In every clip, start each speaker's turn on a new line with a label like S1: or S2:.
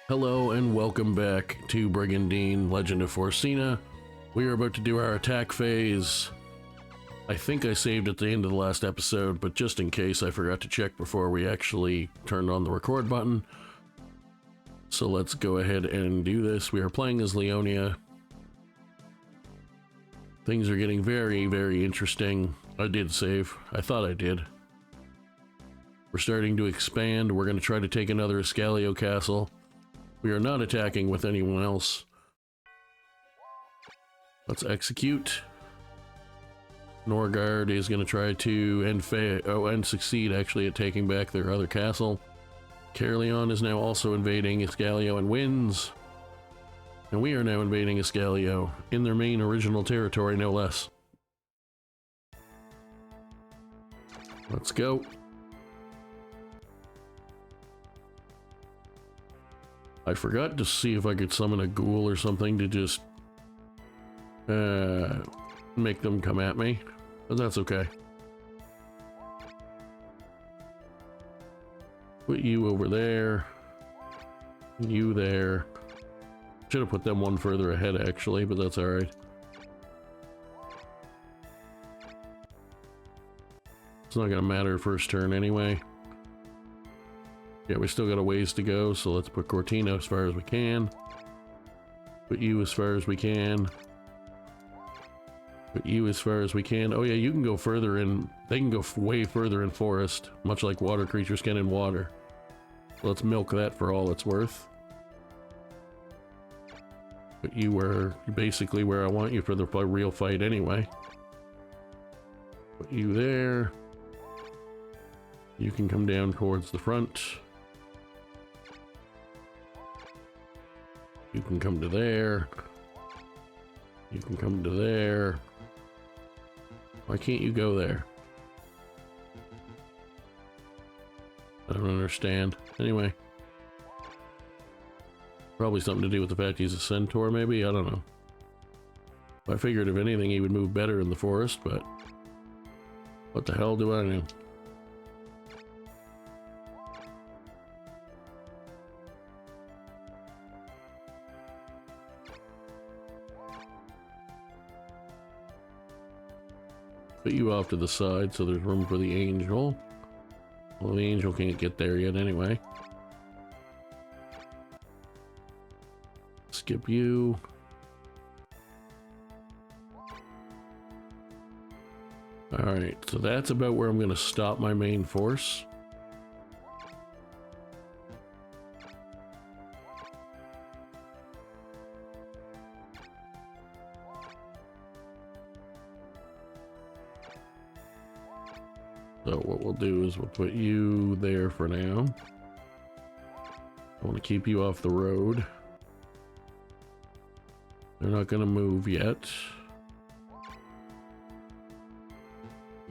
S1: Hello and welcome back to Brigandine, Legend of Forsena. We are about to do our attack phase. I think I saved at the end of the last episode, but just in case I forgot to check before we actually turned on the record button. So let's go ahead and do this. We are playing as Leonia. Things are getting very, very interesting. I did save. I thought I did. We're starting to expand. We're going to try to take another Escalio castle. We are not attacking with anyone else. Let's execute. Norgard is going to try to end succeed actually at taking back their other castle. Caerleon is now also invading Escalio and wins. And we are now invading Escalio in their main original territory, no less. Let's go. I forgot to see if I could summon a ghoul or something to just make them come at me, but that's okay. Put you over there, you there. Should have put them one further ahead actually, but that's alright. It's not gonna matter first turn anyway. Yeah, we still got a ways to go, so let's put Cortina as far as we can. Put you as far as we can. Put you as far as we can. Oh yeah, you can go further in. They can go way further in forest, much like water creatures can in water. So let's milk that for all it's worth. Put you basically where I want you for the real fight anyway. Put you there. You can come down towards the front. You can come to there. You can come to there. Why can't you go there? I don't understand. Anyway. Probably something to do with the fact he's a centaur, maybe? I don't know. I figured if anything he would move better in the forest, but... what the hell do I know? Put you off to the side so there's room for the angel. Well, the angel can't get there yet anyway. Skip you. Alright, so that's about where I'm going to stop my main force. So what we'll do is we'll put you there for now. I want to keep you off the road. They're not going to move yet.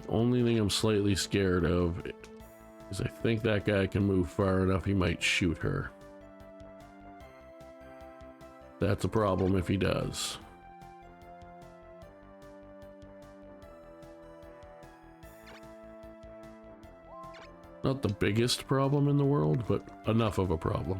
S1: The only thing I'm slightly scared of is I think that guy can move far enough he might shoot her. That's a problem if he does. Not the biggest problem in the world, but enough of a problem.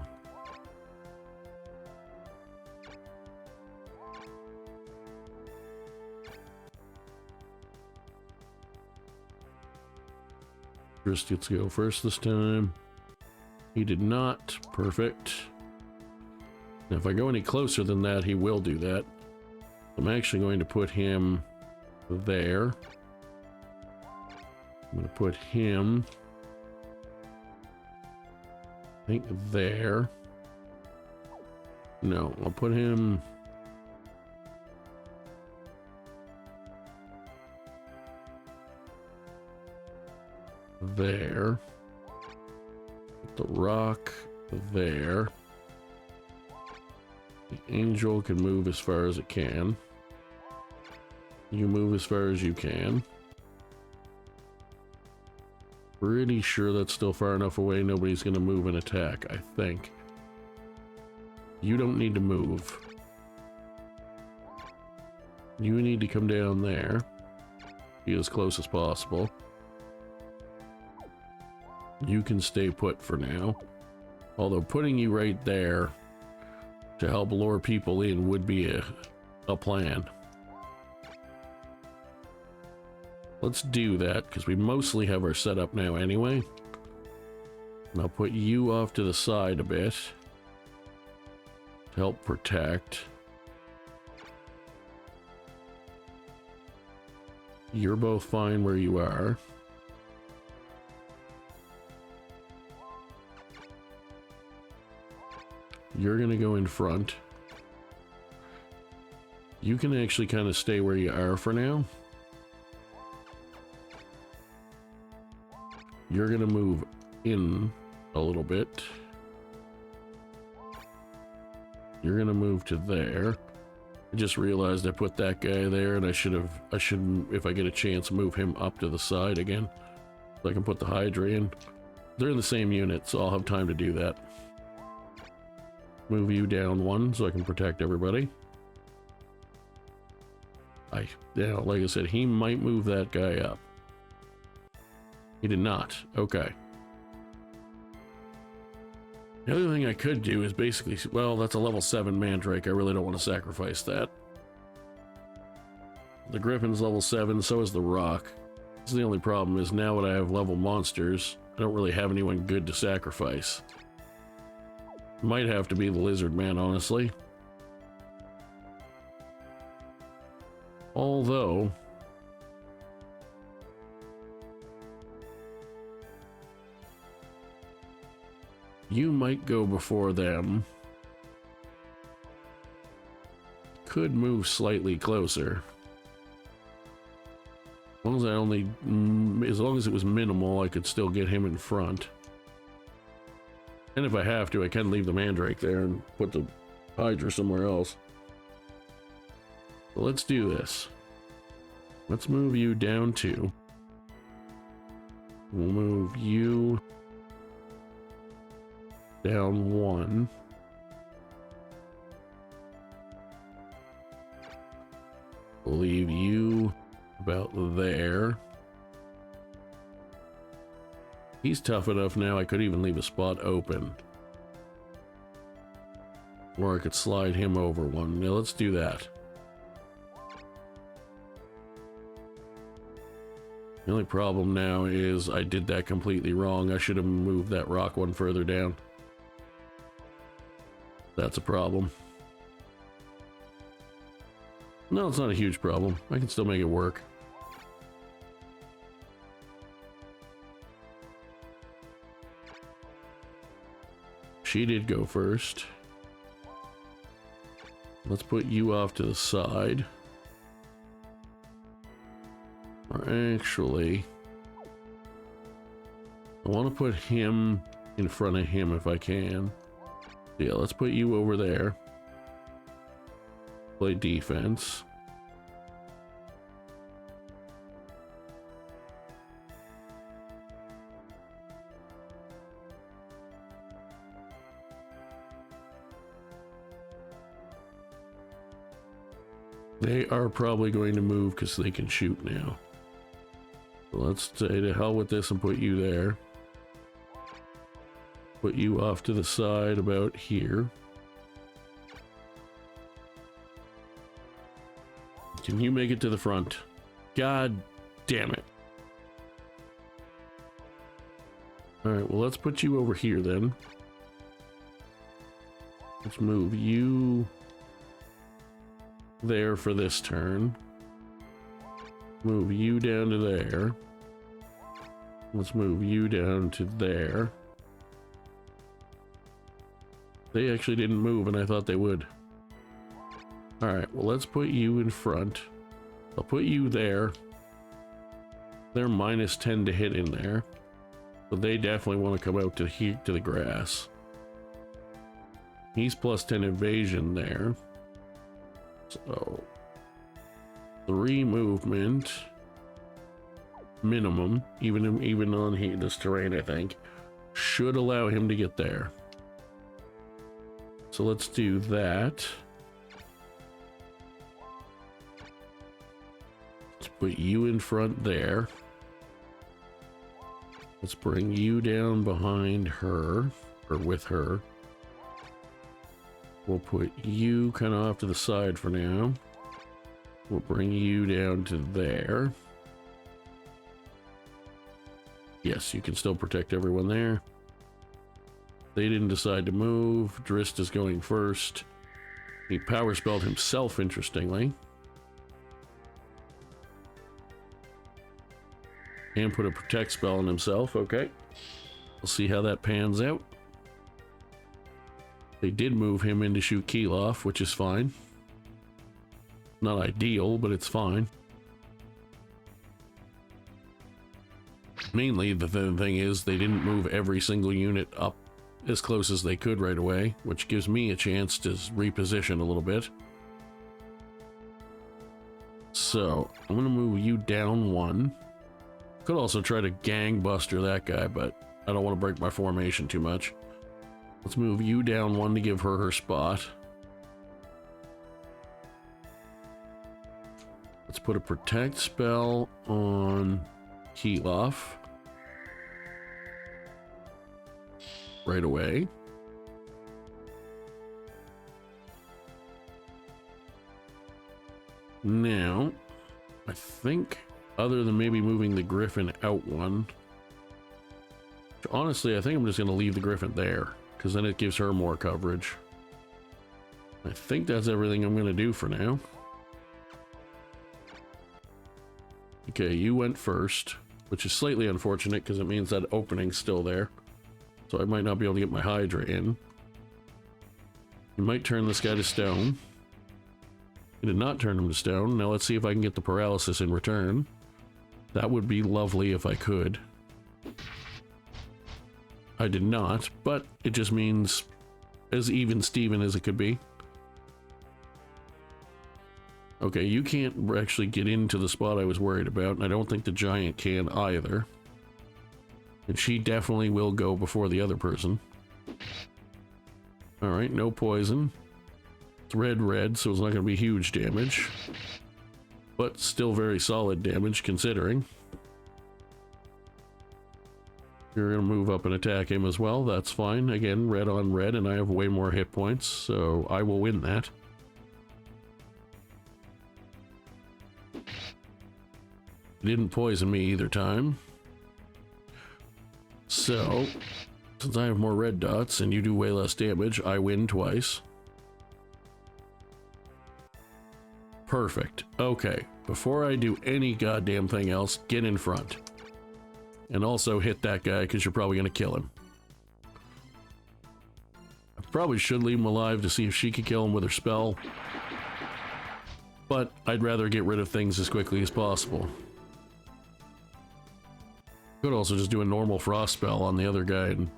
S1: Dryst gets to go first this time. He did not. Perfect. Now, if I go any closer than that, he will do that. I'm actually going to put him there. I'm going to put him... I think there. No, I'll put him there. Put the rock there. The angel can move as far as it can. You move as far as you can. Pretty sure that's still far enough away nobody's going to move and attack, I think. You don't need to move. You need to come down there. Be as close as possible. You can stay put for now. Although putting you right there to help lure people in would be a plan. Let's do that, because we mostly have our setup now anyway. And I'll put you off to the side a bit to help protect. You're both fine where you are. You're gonna go in front. You can actually kind of stay where you are for now. You're gonna move in a little bit. You're gonna move to there. I just realized I put that guy there, and I shouldn't, if I get a chance, move him up to the side again, so I can put the Hydra in. They're in the same unit, so I'll have time to do that. Move you down one so I can protect everybody. Yeah, like I said, he might move that guy up. He did not. Okay. The other thing I could do is basically, well, that's a level 7 Mandrake. I really don't want to sacrifice that. The Griffin's level 7, so is the Rock. This is the only problem, is now that I have level monsters, I don't really have anyone good to sacrifice. Might have to be the Lizard Man, honestly. Although... you might go before them. Could move slightly closer. As long as it was minimal, I could still get him in front. And if I have to, I can leave the Mandrake there and put the Hydra somewhere else. So let's do this. Let's move you down 2. We'll move you down 1. We'll leave you about there. He's tough enough now, I could even leave a spot open. Or I could slide him over one. Yeah, let's do that. The only problem now is I did that completely wrong. I should have moved that rock one further down. That's a problem. No, it's not a huge problem. I can still make it work. She did go first. Let's put you off to the side. Or actually, I want to put him in front of him if I can. Yeah, let's put you over there. Play defense. They are probably going to move because they can shoot now. So let's say to hell with this and put you there. Put you off to the side about here. Can you make it to the front? God damn it. Alright, well, let's put you over here then. Let's move you there for this turn. Move you down to there. Let's move you down to there. They actually didn't move, and I thought they would. Alright, well, let's put you in front. I'll put you there. They're minus 10 to hit in there. So they definitely want to come out to the grass. He's plus 10 evasion there. So 3 movement minimum, even on this terrain, I think, should allow him to get there. So let's do that. Let's put you in front there. Let's bring you down behind her, or with her. We'll put you kind of off to the side for now. We'll bring you down to there. Yes, you can still protect everyone there. They didn't decide to move. Dryst is going first. He power spelled himself, interestingly. And put a protect spell on himself. Okay. We'll see how that pans out. They did move him in to shoot Keeloff, which is fine. Not ideal, but it's fine. Mainly, the thing is, they didn't move every single unit up as close as they could right away, which gives me a chance to reposition a little bit. So, I'm going to move you down one. Could also try to gangbuster that guy, but I don't want to break my formation too much. Let's move you down one to give her her spot. Let's put a protect spell on Keeloff right away. Now, I think other than maybe moving the Griffin out one, honestly, I think I'm just going to leave the Griffin there, because then it gives her more coverage. I think that's everything I'm going to do for now. Okay, you went first, which is slightly unfortunate because it means that opening's still there. So I might not be able to get my Hydra in. You might turn this guy to stone. You did not turn him to stone. Now let's see if I can get the paralysis in return. That would be lovely if I could. I did not, but it just means as even Steven as it could be. Okay, you can't actually get into the spot I was worried about, and I don't think the giant can either. And she definitely will go before the other person. Alright, no poison. It's red, so it's not going to be huge damage. But still very solid damage, considering. You're going to move up and attack him as well, that's fine. Again, red on red, and I have way more hit points, so I will win that. Didn't poison me either time. So, since I have more red dots and you do way less damage, I win twice. Perfect. Okay, before I do any goddamn thing else, get in front. And also hit that guy, because you're probably going to kill him. I probably should leave him alive to see if she could kill him with her spell. But I'd rather get rid of things as quickly as possible. Could also just do a normal frost spell on the other guy and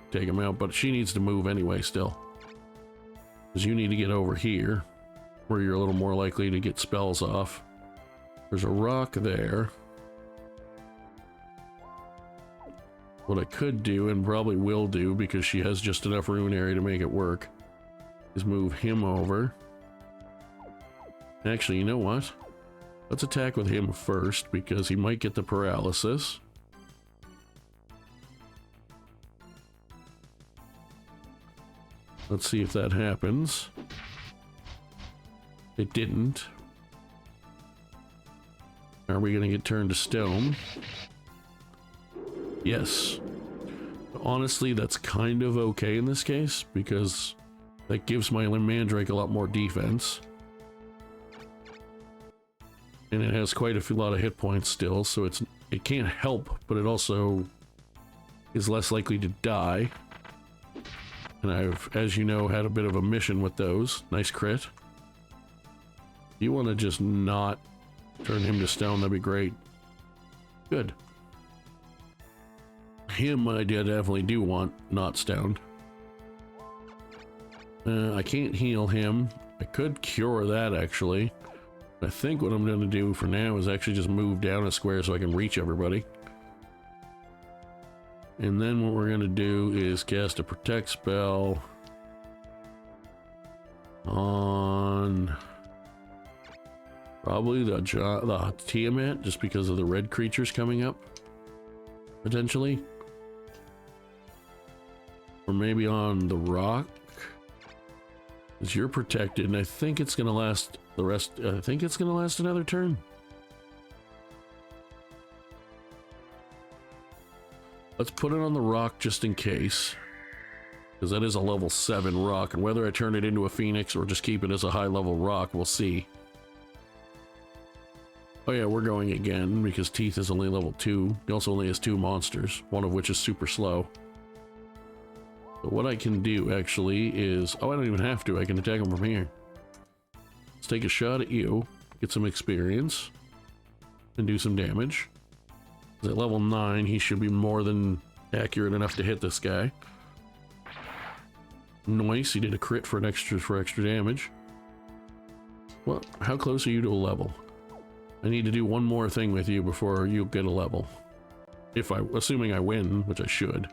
S1: take him out, but she needs to move anyway still. Because you need to get over here, where you're a little more likely to get spells off. There's a rock there. What I could do, and probably will do, because she has just enough rune area to make it work, is move him over. Actually, you know what? Let's attack with him first, because he might get the paralysis. Let's see if that happens. It didn't. Are we going to get turned to stone? Yes. Honestly, that's kind of okay in this case, because that gives my Mandrake a lot more defense. And it has quite a lot of hit points still, so it can't help, but it also is less likely to die. And I've, as you know, had a bit of a mission with those. Nice crit. You want to just not turn him to stone, that'd be great. Good. Him I definitely do want not stoned. I can't heal him. I could cure that, actually. I think what I'm going to do for now is actually just move down a square so I can reach everybody. And then what we're going to do is cast a protect spell on probably the Tiamat, just because of the red creatures coming up, potentially. Or maybe on the rock. Because you're protected, and I think it's going to last the rest. I think it's going to last another turn. Let's put it on the rock just in case. Because that is a level 7 rock, and whether I turn it into a phoenix or just keep it as a high level rock, we'll see. Oh yeah, we're going again because Teeth is only level 2. He also only has 2 monsters, one of which is super slow. But what I can do actually is, oh, I don't even have to, I can attack him from here. Let's take a shot at you, get some experience, and do some damage. At level 9, he should be more than accurate enough to hit this guy. Nice, he did a crit for extra damage. Well, how close are you to a level? I need to do one more thing with you before you get a level. Assuming I win, which I should.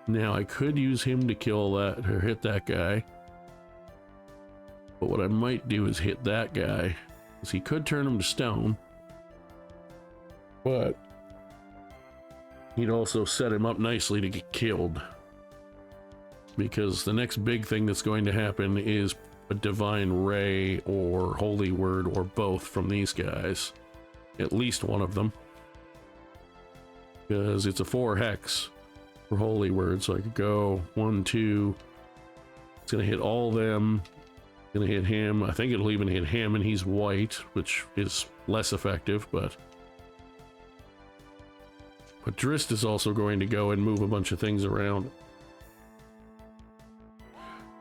S1: Now, I could use him to kill that, or hit that guy. But what I might do is hit that guy, because he could turn him to stone. But he'd also set him up nicely to get killed. Because the next big thing that's going to happen is a Divine Ray or Holy Word or both from these guys. At least one of them. Because it's a 4 hex for Holy Word, so I could go 1, 2. It's going to hit all of them. It's going to hit him. I think it'll even hit him, and he's white, which is less effective, but Dryst is also going to go and move a bunch of things around.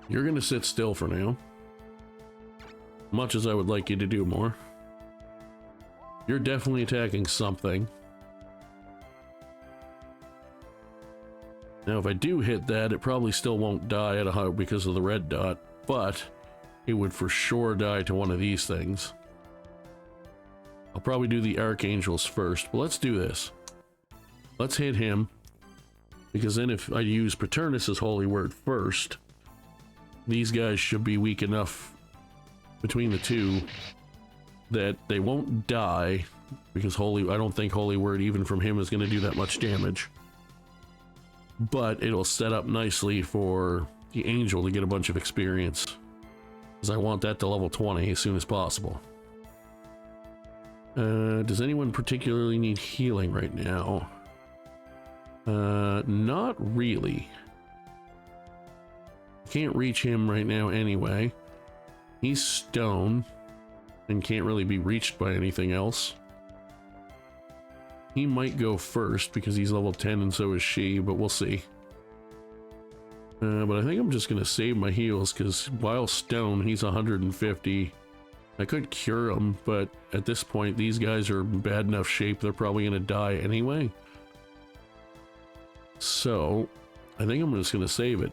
S1: You're going to sit still for now. Much as I would like you to do more. You're definitely attacking something. Now if I do hit that, it probably still won't die at a high because of the red dot, but it would for sure die to one of these things. I'll probably do the Archangels first, but let's do this. Let's hit him, because then if I use Paternus' Holy Word first, these guys should be weak enough between the two that they won't die, because I don't think Holy Word even from him is going to do that much damage. But it'll set up nicely for the Angel to get a bunch of experience, because I want that to level 20 as soon as possible. Does anyone particularly need healing right now? Not really. Can't reach him right now anyway. He's stone and can't really be reached by anything else. He might go first because he's level 10 and so is she, but we'll see. But I think I'm just going to save my heals because while stone, he's 150. I could cure him, but at this point, these guys are in bad enough shape, they're probably going to die anyway. So, I think I'm just going to save it.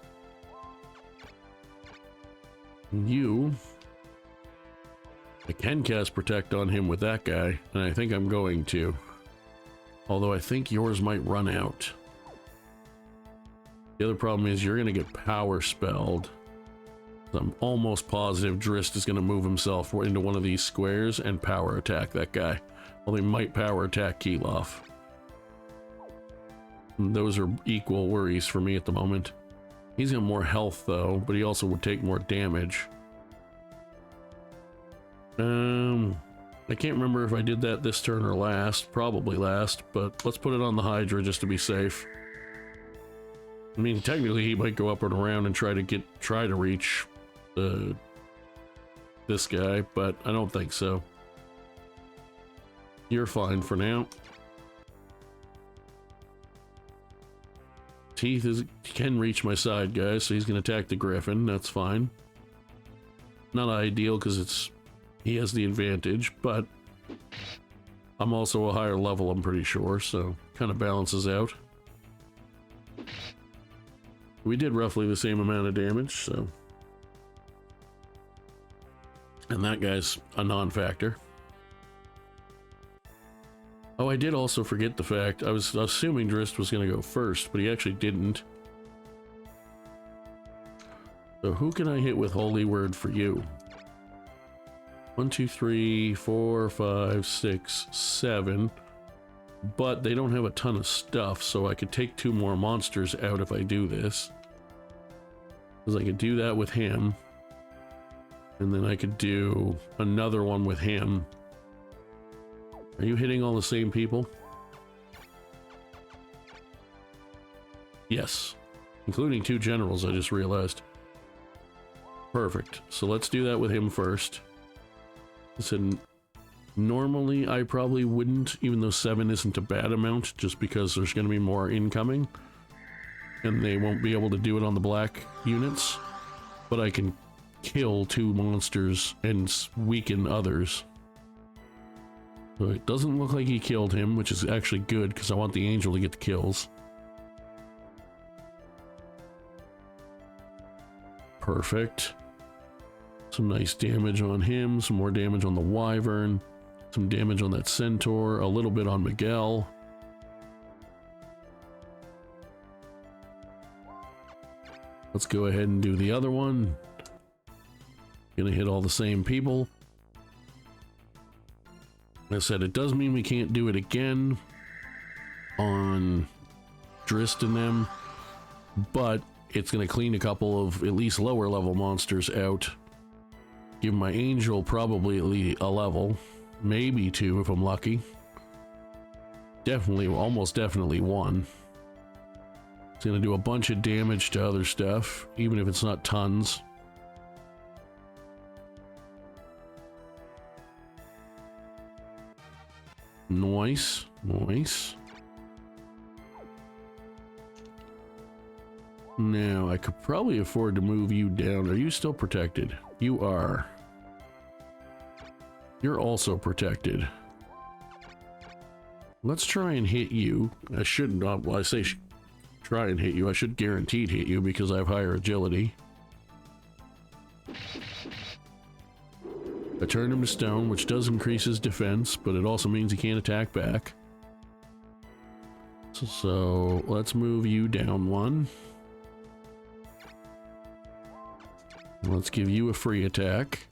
S1: I can cast Protect on him with that guy, and I think I'm going to. Although I think yours might run out. The other problem is you're going to get Power Spelled. I'm almost positive Dryst is going to move himself into one of these squares and power attack that guy. Well, they might power attack Keloff. Those are equal worries for me at the moment. He's got more health though, but he also would take more damage. I can't remember if I did that this turn or last. Probably last, but let's put it on the Hydra just to be safe. I mean, technically he might go up and around and try to reach this guy, but I don't think so. You're fine for now. Teeth can reach my side, guys, so he's going to attack the Griffin. That's fine. Not ideal because he has the advantage, but I'm also a higher level, I'm pretty sure, so kind of balances out. We did roughly the same amount of damage, so. And that guy's a non-factor. Oh, I did also forget the fact, I was assuming Dryst was going to go first, but he actually didn't. So who can I hit with Holy Word for you? 1, 2, 3, 4, 5, 6, 7. But they don't have a ton of stuff, so I could take 2 more monsters out if I do this. Because I could do that with him. And then I could do another one with him. Are you hitting all the same people? Yes. Including 2 generals, I just realized. Perfect. So let's do that with him first. I said, normally I probably wouldn't, even though 7 isn't a bad amount, just because there's going to be more incoming. And they won't be able to do it on the black units. But I can kill 2 monsters and weaken others. So it doesn't look like he killed him, which is actually good because I want the angel to get the kills. Perfect. Some nice damage on him, some more damage on the wyvern, some damage on that centaur, a little bit on Miguel. Let's go ahead and do the other one. Gonna hit all the same people. Like I said, it does mean we can't do it again on Dryst and them, but it's gonna clean a couple of at least lower level monsters out. Give my angel probably at least a level, maybe 2 if I'm lucky. Definitely, almost definitely 1. It's gonna do a bunch of damage to other stuff, even if it's not tons. Nice, nice. Now, I could probably afford to move you down. Are you still protected? You are. You're also protected. Let's try and hit you. I shouldn't, well, I say try and hit you. I should guaranteed hit you because I have higher agility. I turned him to stone, which does increase his defense, but it also means he can't attack back. So let's move you down 1. Let's give you a free attack.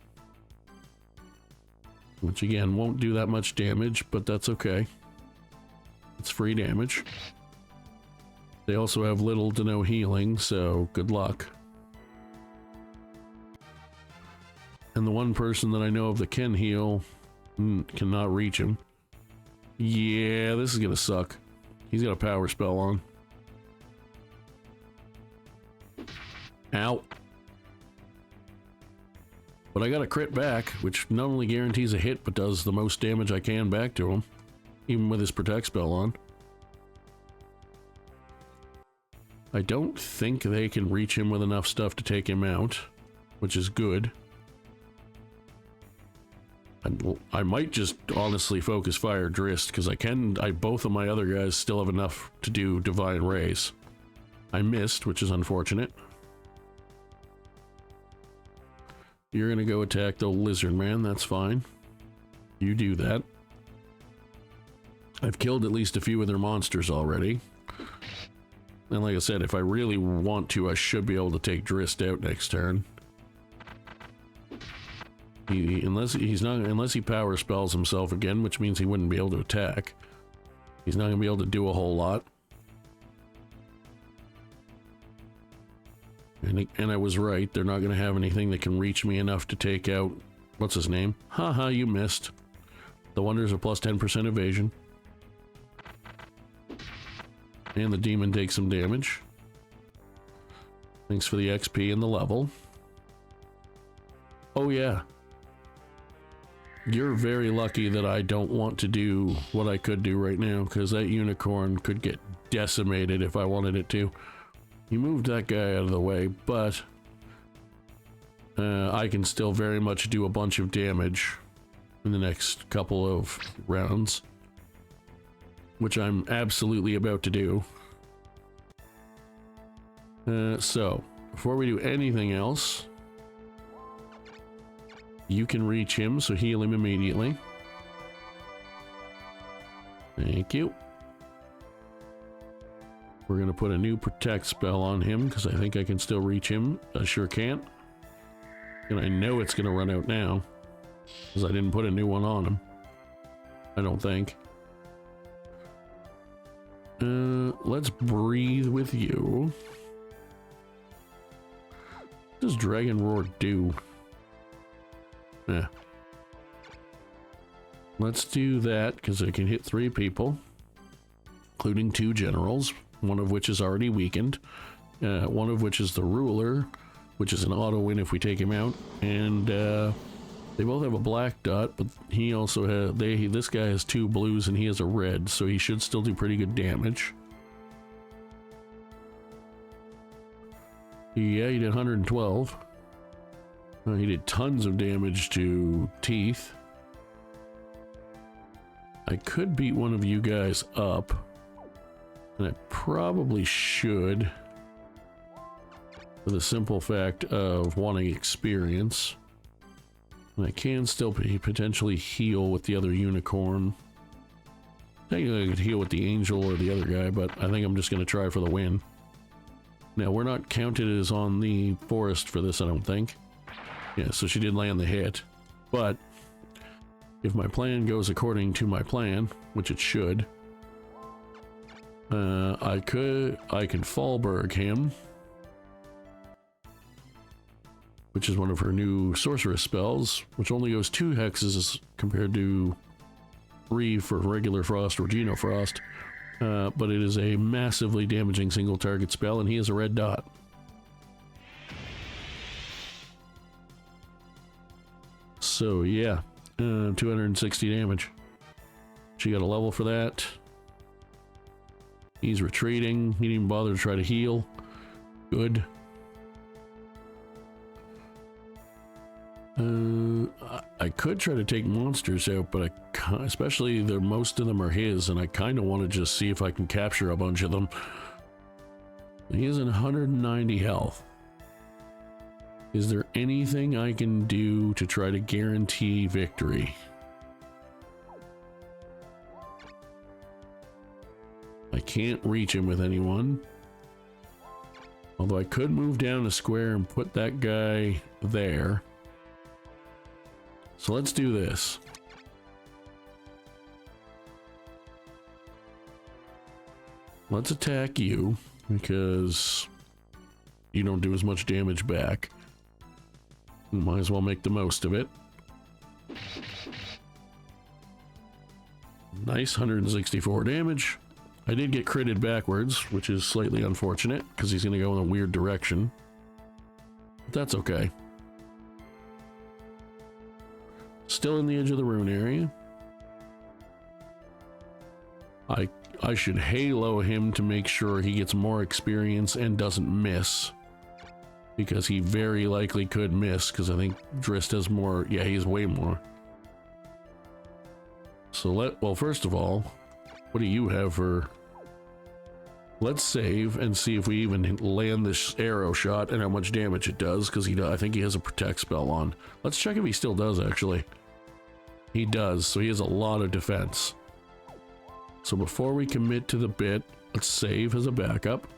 S1: Which again, won't do that much damage, but that's okay. It's free damage. They also have little to no healing, so good luck. And the one person that I know of that can heal cannot reach him. Yeah, this is gonna suck. He's got a power spell on. Ow. But I got a crit back, which not only guarantees a hit, but does the most damage I can back to him, even with his protect spell on. I don't think they can reach him with enough stuff to take him out, which is good. I might just honestly focus fire Dryst, because both of my other guys still have enough to do divine rays. I missed, which is unfortunate. You're gonna go attack the lizard man, that's fine. You do that. I've killed at least a few of their monsters already. And like I said, if I really want to, I should be able to take Dryst out next turn. Unless he power spells himself again, which means he wouldn't be able to attack. He's not gonna be able to do a whole lot. And I was right, they're not gonna have anything that can reach me enough to take out, what's his name? Haha, you missed. The wonders of plus 10% evasion. And the demon takes some damage. Thanks for the XP and the level. Oh yeah. You're very lucky that I don't want to do what I could do right now, because that unicorn could get decimated if I wanted it to. You moved that guy out of the way, but I can still very much do a bunch of damage in the next couple of rounds, which I'm absolutely about to do. So, before we do anything else, you can reach him, so heal him immediately. Thank you. We're going to put a new protect spell on him, because I think I can still reach him. I sure can't. And I know it's going to run out now, because I didn't put a new one on him. I don't think. Let's breathe with you. What does Dragon Roar do? Yeah. Let's do that, because I can hit 3 people, including 2 generals, one of which is already weakened, one of which is the ruler, which is an auto win if we take him out, and they both have a black dot, but he also has, this guy has 2 blues and he has a red, so he should still do pretty good damage. Yeah, he did 112. He did tons of damage to teeth. I could beat one of you guys up, and I probably should, for the simple fact of wanting experience. And I can still potentially heal with the other unicorn. Technically I could heal with the angel or the other guy, but I think I'm just going to try for the win. Now, we're not counted as on the forest for this, I don't think. Yeah, so she did land the hit, but if my plan goes according to my plan, which it should, I can Fallberg him, which is one of her new sorceress spells, which only goes 2 hexes compared to 3 for regular frost or Geno Frost, but it is a massively damaging single target spell, and he has a red dot. So yeah, 260 damage. She got a level for that. He's retreating. He didn't even bother to try to heal. Good. I could try to take monsters out, but especially most of them are his, and I kind of want to just see if I can capture a bunch of them. He has 190 health. Is there anything I can do to try to guarantee victory? I can't reach him with anyone. Although I could move down a square and put that guy there. So let's do this. Let's attack you, because you don't do as much damage back. Might as well make the most of it. Nice, 164 damage. I did get critted backwards, which is slightly unfortunate, because he's going to go in a weird direction. But that's okay. Still in the edge of the rune area. I should halo him to make sure he gets more experience and doesn't miss. Because he very likely could miss, because I think Dryst has more. Yeah, he has way more. So well, first of all, what do you have for... Let's save and see if we even land this arrow shot and how much damage it does, because I think he has a protect spell on. Let's check if he still does, actually. He does, so he has a lot of defense. So before we commit to the bit, let's save as a backup.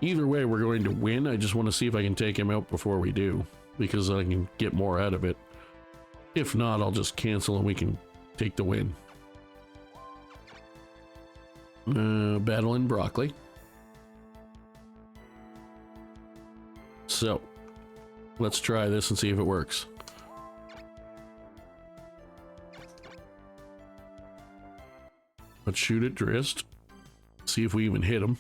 S1: Either way, we're going to win. I just want to see if I can take him out before we do, because I can get more out of it. If not, I'll just cancel and we can take the win. Battle in broccoli. So, let's try this and see if it works. Let's shoot at Dryst. See if we even hit him.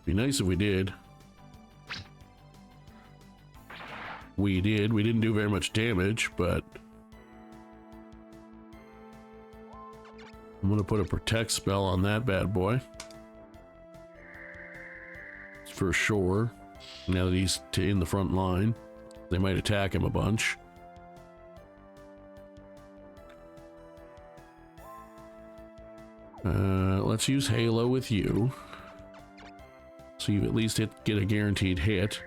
S1: Be nice if we did. We did. We didn't do very much damage, but I'm gonna put a protect spell on that bad boy. For sure. Now that he's in the front line, they might attack him a bunch. Let's use Halo with you. So you at least get a guaranteed hit.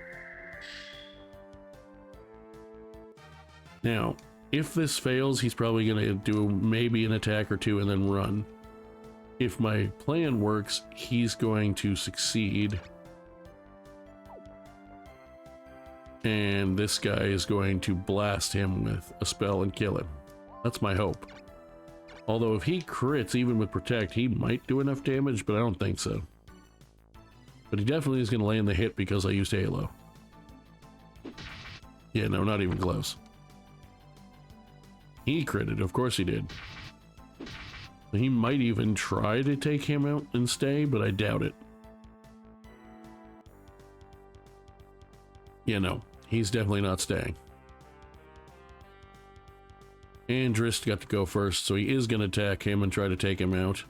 S1: Now, if this fails, he's probably going to do maybe an attack or two and then run. If my plan works, he's going to succeed. And this guy is going to blast him with a spell and kill him. That's my hope. Although if he crits, even with Protect, he might do enough damage, but I don't think so. But he definitely is going to land the hit because I used Halo. Yeah, no, not even close. He critted, of course he did. He might even try to take him out and stay, but I doubt it. Yeah, no, he's definitely not staying. And Dryst got to go first, so he is going to attack him and try to take him out.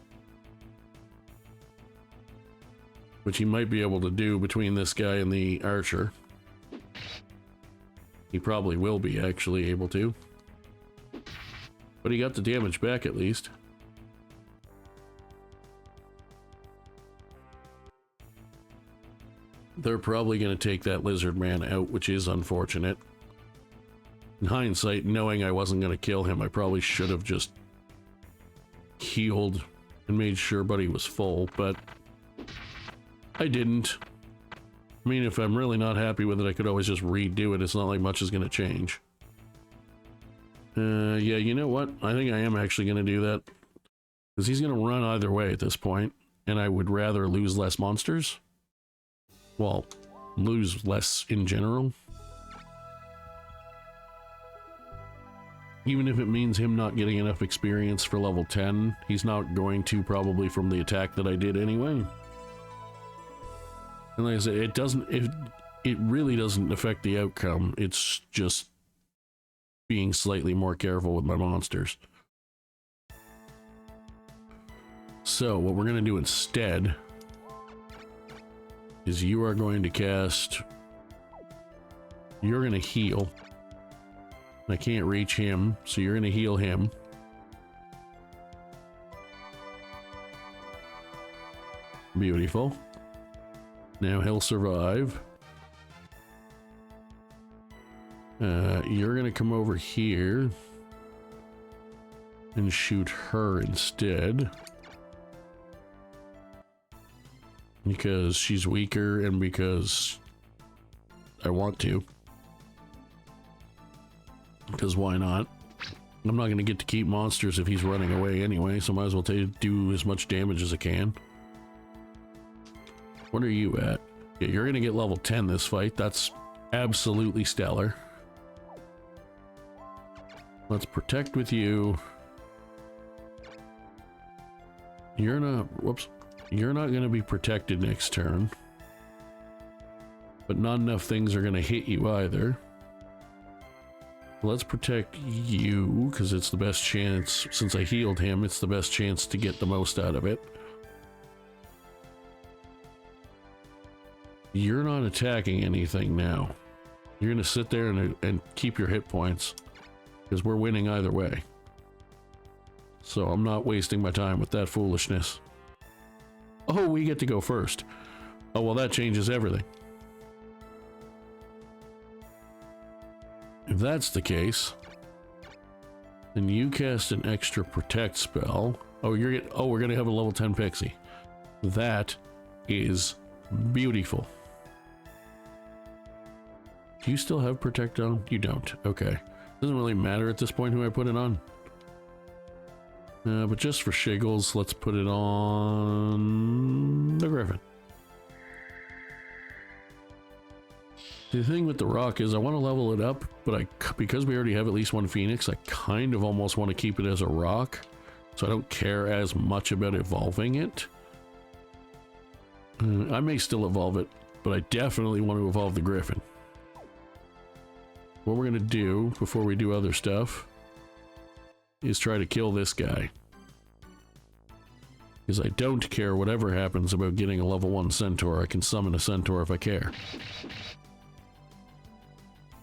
S1: Which he might be able to do between this guy and the archer. He probably will be actually able to. But he got the damage back at least. They're probably going to take that lizard man out, which is unfortunate. In hindsight, knowing I wasn't going to kill him, I probably should have just healed and made sure Buddy was full, but I didn't. I mean, if I'm really not happy with it, I could always just redo it. It's not like much is going to change. Yeah, you know what? I think I am actually going to do that. Because he's going to run either way at this point, and I would rather lose less monsters. Well, lose less in general. Even if it means him not getting enough experience for level 10, he's not going to probably from the attack that I did anyway. And like I said, it really doesn't affect the outcome. It's just being slightly more careful with my monsters. So what we're going to do instead is you are going to cast... You're going to heal. I can't reach him, so you're going to heal him. Beautiful. Now he'll survive. You're going to come over here and shoot her instead. Because she's weaker and because I want to. Because why not? I'm not going to get to keep monsters if he's running away anyway, so might as well do as much damage as I can. What are you at? Yeah, you're going to get level 10 this fight. That's absolutely stellar. Let's protect with you. You're not... Whoops. You're not going to be protected next turn. But not enough things are going to hit you either. Let's protect you, because it's the best chance, since I healed him, it's the best chance to get the most out of it. You're not attacking anything now. You're going to sit there and keep your hit points, because we're winning either way. So I'm not wasting my time with that foolishness. Oh, we get to go first. Oh, well, that changes everything. If that's the case, then you cast an extra protect spell. Oh, we're gonna have a level 10 pixie. That is beautiful. Do you still have protect on? You don't. Okay. Doesn't really matter at this point who I put it on. But just for shiggles, let's put it on the Griffin. The thing with the rock is I want to level it up, but because we already have at least one Phoenix, I kind of almost want to keep it as a rock, so I don't care as much about evolving it. I may still evolve it, but I definitely want to evolve the Griffin. What we're going to do before we do other stuff is try to kill this guy. Because I don't care whatever happens about getting a level 1 centaur. I can summon a centaur if I care.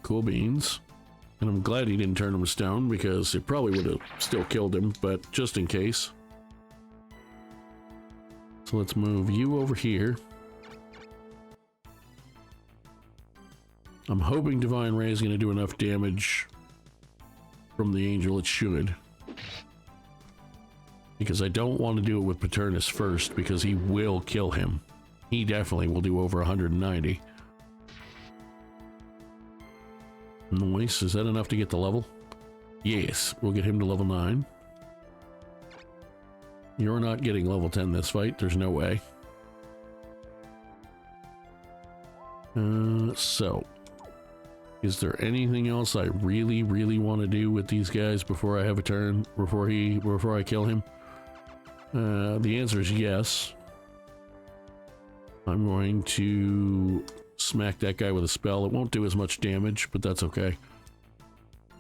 S1: Cool beans. And I'm glad he didn't turn him to stone, because it probably would have still killed him, but just in case. So let's move you over here. I'm hoping Divine Ray is going to do enough damage from the angel. It should. Because I don't want to do it with Paternus first, because he will kill him. He definitely will do over 190. Nice. Is that enough to get the level? Yes. We'll get him to level 9. You're not getting level 10 this fight. There's no way. So Is there anything else I really want to do with these guys before I have a turn, before I kill him? The answer is yes. I'm going to smack that guy with a spell. It won't do as much damage, but that's okay.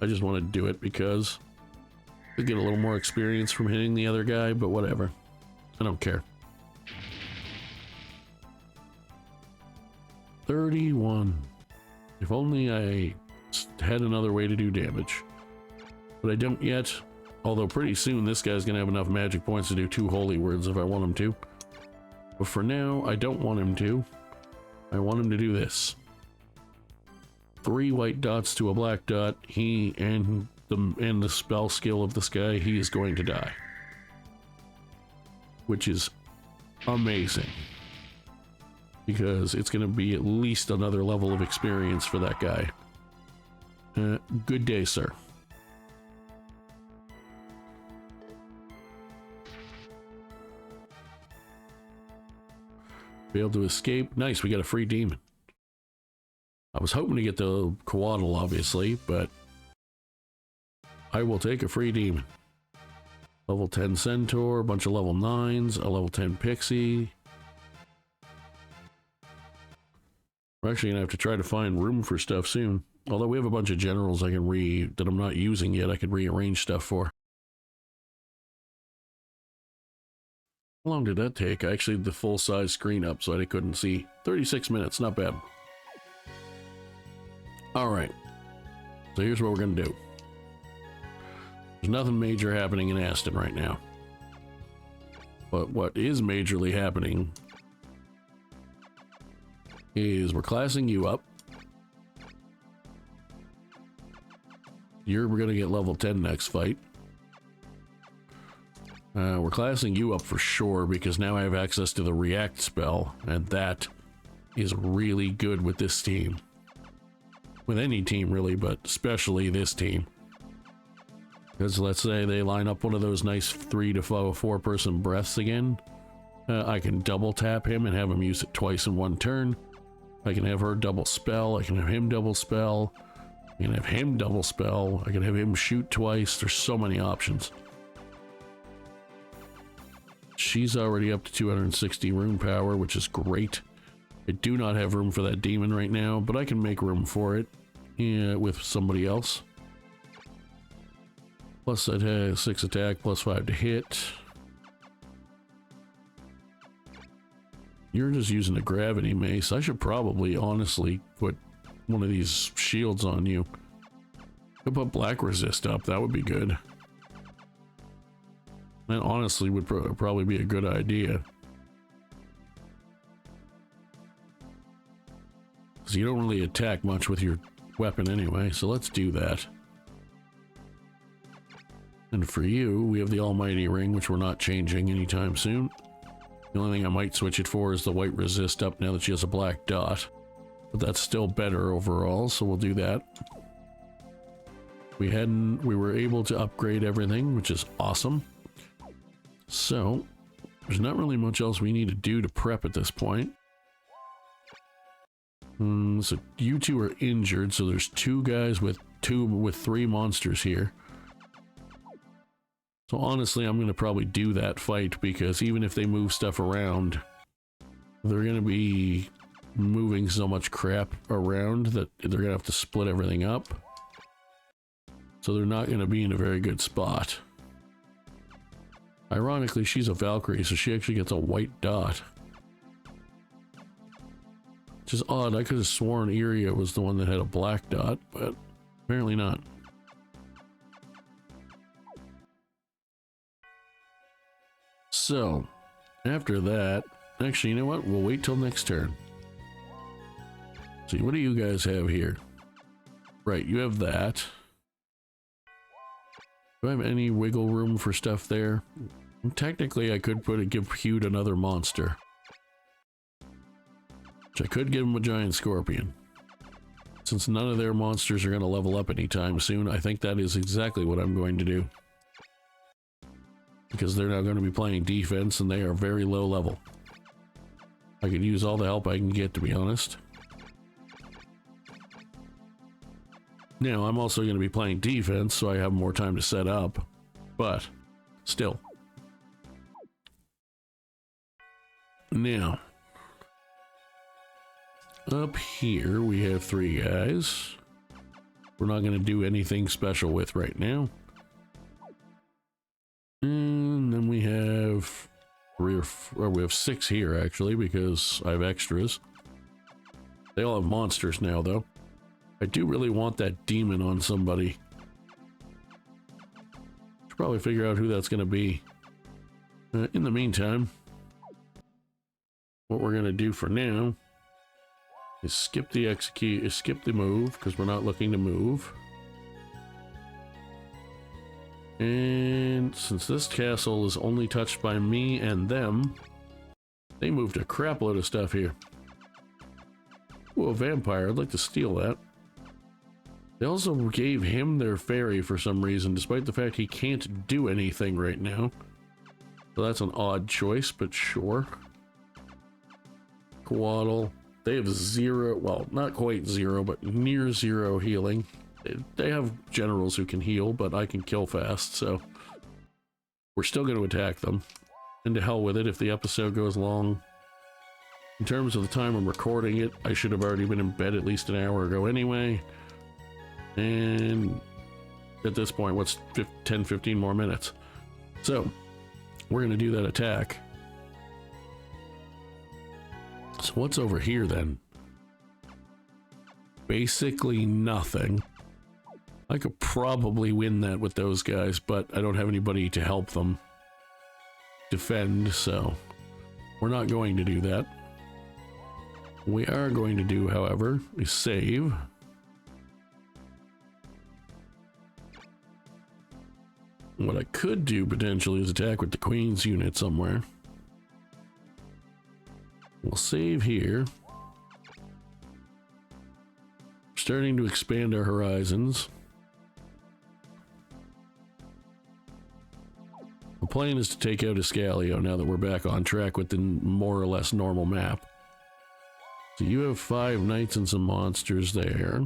S1: I just wanted to do it because I get a little more experience from hitting the other guy, but whatever. I don't care. 31. If only I had another way to do damage. But I don't yet. Although pretty soon this guy's going to have enough magic points to do 2 holy words if I want him to. But for now, I don't want him to. I want him to do this. 3 white dots to a black dot. He and the spell skill of this guy, he is going to die. Which is amazing. Because it's going to be at least another level of experience for that guy. Good day, sir. Failed to escape. Nice, we got a free demon. I was hoping to get the Coatl, obviously, but I will take a free demon. Level 10 Centaur, a bunch of level 9s, a level 10 Pixie. We're actually gonna have to try to find room for stuff soon. Although we have a bunch of generals I can that I'm not using yet, I could rearrange stuff for. How long did that take? I actually had the full size screen up so I couldn't see. 36 minutes, not bad. Alright. So here's what we're gonna do. There's nothing major happening in Aston right now. But what is majorly happening is we're classing you up. We're gonna get level 10 next fight. We're classing you up for sure because now I have access to the react spell, and that is really good with this team. With any team really, but especially this team. Because let's say they line up one of those nice 3 to 4 person breaths again. I can double tap him and have him use it twice in one turn. I can have her double spell. I can have him double spell. I can have him double spell. I can have him shoot twice. There's so many options. She's already up to 260 rune power, which is great. I do not have room for that demon right now, but I can make room for it with somebody else. Plus that has 6 attack, plus 5 to hit. You're just using a gravity mace. I should probably honestly put one of these shields on you. Could put black resist up, that would be good. That honestly would probably be a good idea. Because you don't really attack much with your weapon anyway, so let's do that. And for you, we have the Almighty Ring, which we're not changing anytime soon. The only thing I might switch it for is the white resist up now that she has a black dot. But that's still better overall, so we'll do that. We were able to upgrade everything, which is awesome. So, there's not really much else we need to do to prep at this point. So you two are injured, so there's 2 guys with 3 monsters here. So honestly, I'm going to probably do that fight because even if they move stuff around, they're going to be moving so much crap around that they're going to have to split everything up. So they're not going to be in a very good spot. Ironically, she's a Valkyrie, so she actually gets a white dot. Which is odd. I could have sworn Iria was the one that had a black dot, but apparently not. So, after that, actually, you know what? We'll wait till next turn. See, what do you guys have here? Right, you have that. Do I have any wiggle room for stuff there? Technically, I could give Hewd another monster. Which I could give him a giant scorpion. Since none of their monsters are going to level up anytime soon, I think that is exactly what I'm going to do. Because they're now going to be playing defense and they are very low level. I could use all the help I can get, to be honest. Now, I'm also going to be playing defense, so I have more time to set up, but still. Now, up here we have 3 guys. We're not going to do anything special with right now. And then we have 6 here actually, because I have extras. They all have monsters now though. I do really want that demon on somebody. Should probably figure out who that's going to be. In the meantime, what we're going to do for now is skip the move, because we're not looking to move. And since this castle is only touched by me and them, they moved a crap load of stuff here. Ooh, a vampire. I'd like to steal that. They also gave him their fairy for some reason, despite the fact he can't do anything right now. So that's an odd choice, but sure. Quaddle. They have 0, well, not quite 0, but near 0 healing. They have generals who can heal, but I can kill fast, so we're still going to attack them. And to hell with it if the episode goes long. In terms of the time I'm recording it, I should have already been in bed at least an hour ago anyway. And at this point, what's 10, 15 more minutes? So, we're going to do that attack. So what's over here then? Basically nothing. I could probably win that with those guys, but I don't have anybody to help them defend, so we're not going to do that. We are going to do, however, is save. What I could do potentially is attack with the Queen's unit somewhere. We'll save here. Starting to expand our horizons. The plan is to take out Escalio now that we're back on track with the more or less normal map. So you have 5 knights and some monsters there.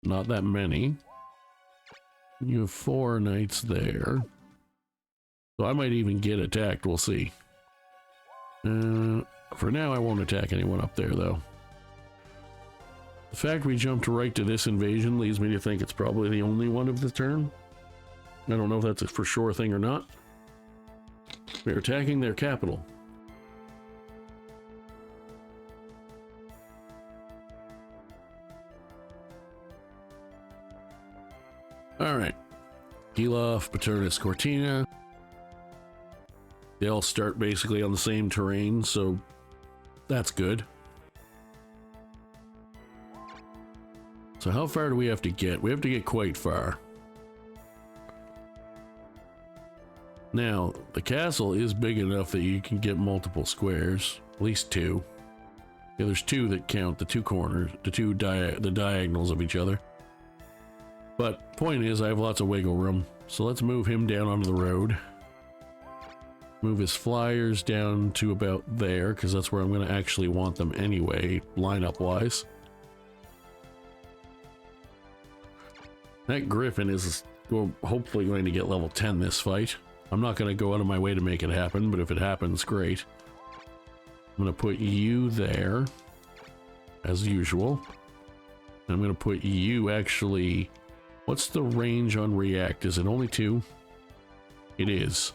S1: Not that many. You have 4 knights there. So I might even get attacked, we'll see. For now, I won't attack anyone up there, though. The fact we jumped right to this invasion leads me to think it's probably the only one of the turn. I don't know if that's a for sure thing or not. We're attacking their capital. Alright. Gilof, Paternus, Cortina. They all start basically on the same terrain, so that's good. So how far do we have to get? We have to get quite far. Now, the castle is big enough that you can get multiple squares, at least 2. Yeah, there's 2 that count, the 2 corners, the diagonals of each other. But point is, I have lots of wiggle room, so let's move him down onto the road. Move his flyers down to about there, because that's where I'm going to actually want them anyway, lineup-wise. That Griffin is hopefully going to get level 10 this fight. I'm not going to go out of my way to make it happen, but if it happens, great. I'm going to put you there, as usual. And I'm going to put you actually... What's the range on react? Is it only 2? It is.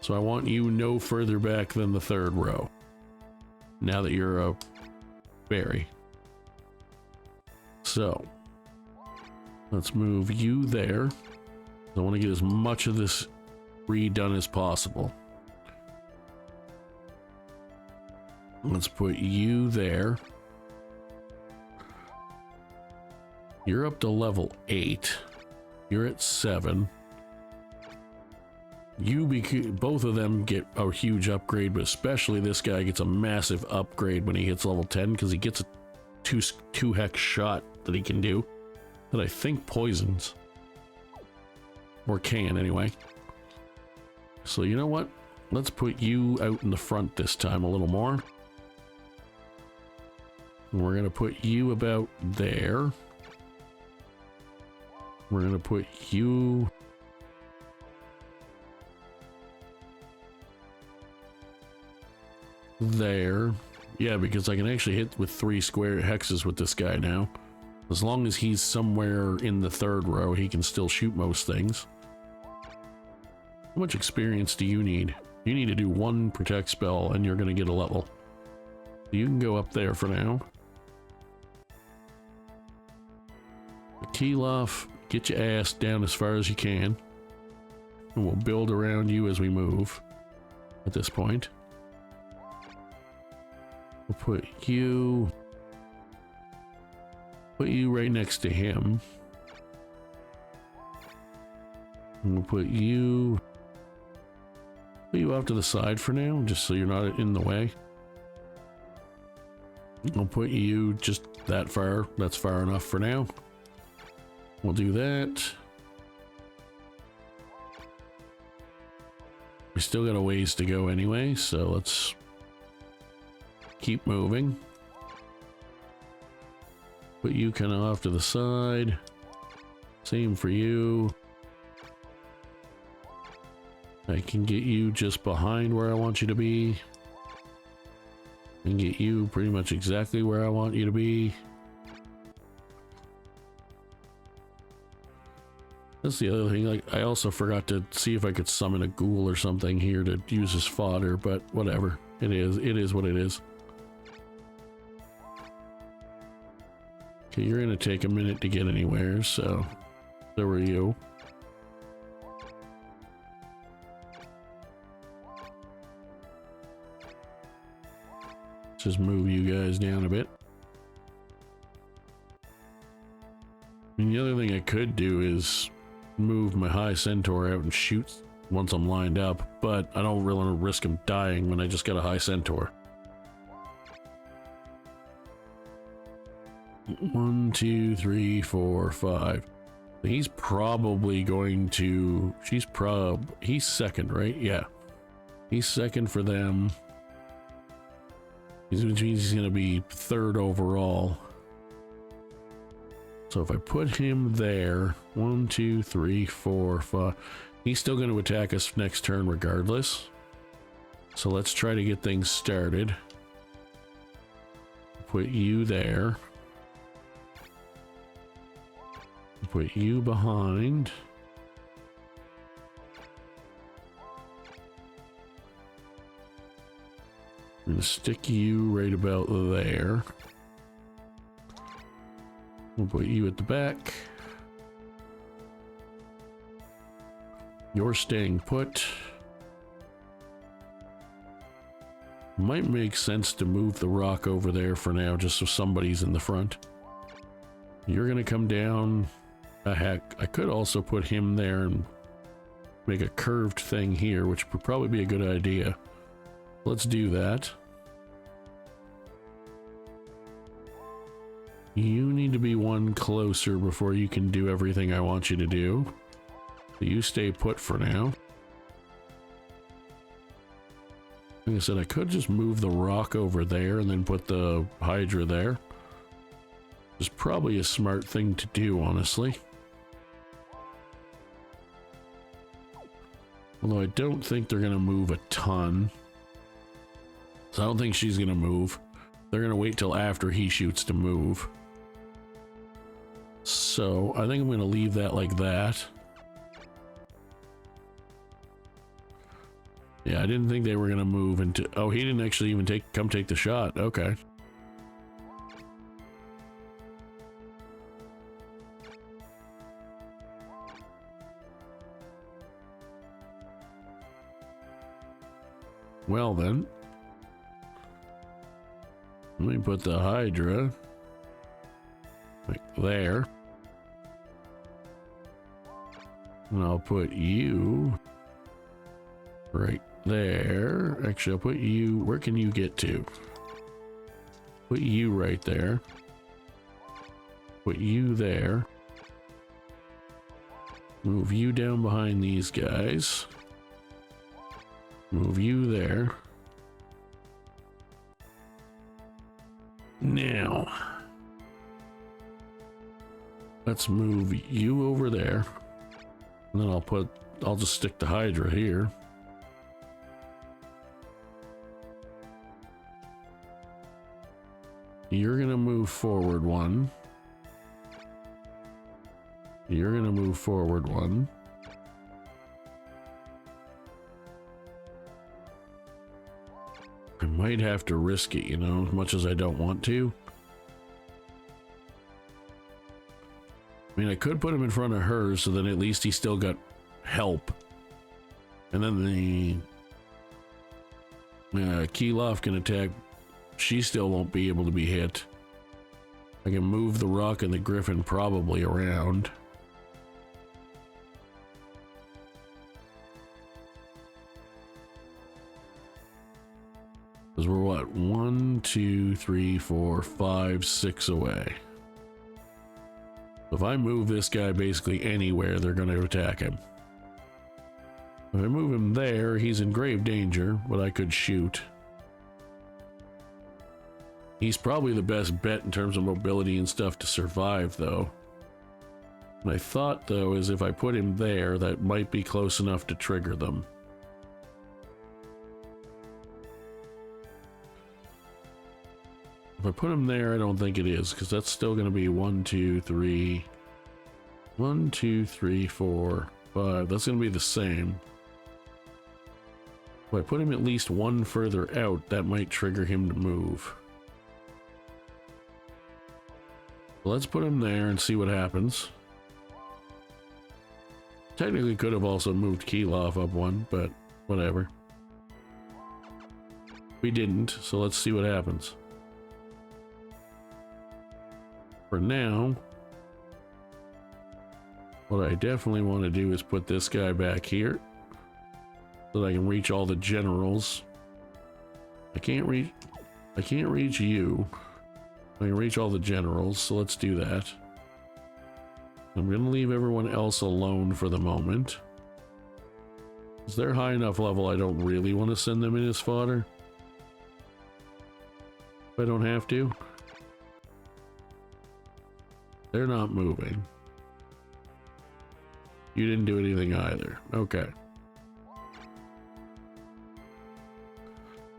S1: So I want you no further back than the 3rd row. Now that you're a berry. So, let's move you there. I want to get as much of this redone as possible. Let's put you there. You're up to level 8. You're at 7. Both of them get a huge upgrade, but especially this guy gets a massive upgrade when he hits level 10, because he gets a 2 hex shot that he can do that I think poisons. Or can, anyway. So you know what? Let's put you out in the front this time a little more. And we're going to put you about there. We're gonna put you there. Yeah, because I can actually hit with 3 square hexes with this guy now. As long as he's somewhere in the 3rd row, he can still shoot most things. How much experience do you need? You need to do 1 protect spell and you're gonna get a level. You can go up there for now. Key-Lof, get your ass down as far as you can. And we'll build around you as we move at this point. We'll put you right next to him. And we'll put you off to the side for now, just so you're not in the way. I'll put you just that far. That's far enough for now. We'll do that. We still got a ways to go anyway, so let's keep moving. Put you kind of off to the side. Same for you. I can get you just behind where I want you to be. And get you pretty much exactly where I want you to be. That's the other thing, like, I also forgot to see if I could summon a ghoul or something here to use as fodder, but whatever. It is what it is. Okay, you're gonna take a minute to get anywhere, so there were you. Just move you guys down a bit. And the other thing I could do is move my high centaur out and shoot once I'm lined up, but I don't really want to risk him dying when I just got a high centaur. 1, 2, 3, 4, 5. He's probably going to... He's second, right? Yeah. He's second for them. Which means he's going to be 3rd overall. So if I put him there, 1, 2, 3, 4, 5, he's still going to attack us next turn regardless. So let's try to get things started. Put you there. Put you behind. I'm going to stick you right about there. We'll put you at the back. You're staying put. Might make sense to move the rock over there for now, just so somebody's in the front. You're gonna come down. Heck, I could also put him there and make a curved thing here, which would probably be a good idea. Let's do that. You need to be 1 closer before you can do everything I want you to do. So you stay put for now. Like I said, I could just move the rock over there and then put the Hydra there. It's probably a smart thing to do, honestly. Although I don't think they're going to move a ton. So I don't think she's going to move. They're going to wait till after he shoots to move. So I think I'm going to leave that like that. Yeah, I didn't think they were going to move into... Oh, he didn't actually even come take the shot. Okay. Well then. Let me put the Hydra like there. And I'll put you right there. Actually, I'll put you... Where can you get to? Put you right there. Put you there. Move you down behind these guys. Move you there. Now, Let's move you over there. And then I'll just stick the Hydra here. You're gonna move forward one. You're gonna move forward one. I might have to risk it, you know, as much as I don't want to. I mean, I could put him in front of hers, so then at least he still got help. And then the Keylov can attack. She still won't be able to be hit. I can move the Rock and the Griffin probably around. Because we're what? 1, 2, 3, 4, 5, 6 away. If I move this guy basically anywhere, they're going to attack him. If I move him there, he's in grave danger, but I could shoot. He's probably the best bet in terms of mobility and stuff to survive, though. My thought, though, is if I put him there, that might be close enough to trigger them. If I put him there, I don't think it is, because that's still going to be 1, 2, 3... 1, 2, 3, 4, 5. That's going to be the same. If I put him at least one further out, that might trigger him to move. So let's put him there and see what happens. Technically could have also moved Keylov up one, but whatever. We didn't, so let's see what happens. For now, what I definitely want to do is put this guy back here so that I can reach all the generals. I can't reach you. I can reach all the generals, so let's do that. I'm going to leave everyone else alone for the moment. Because they're high enough level, I don't really want to send them in as fodder. If I don't have to. They're not moving. You didn't do anything either. Okay.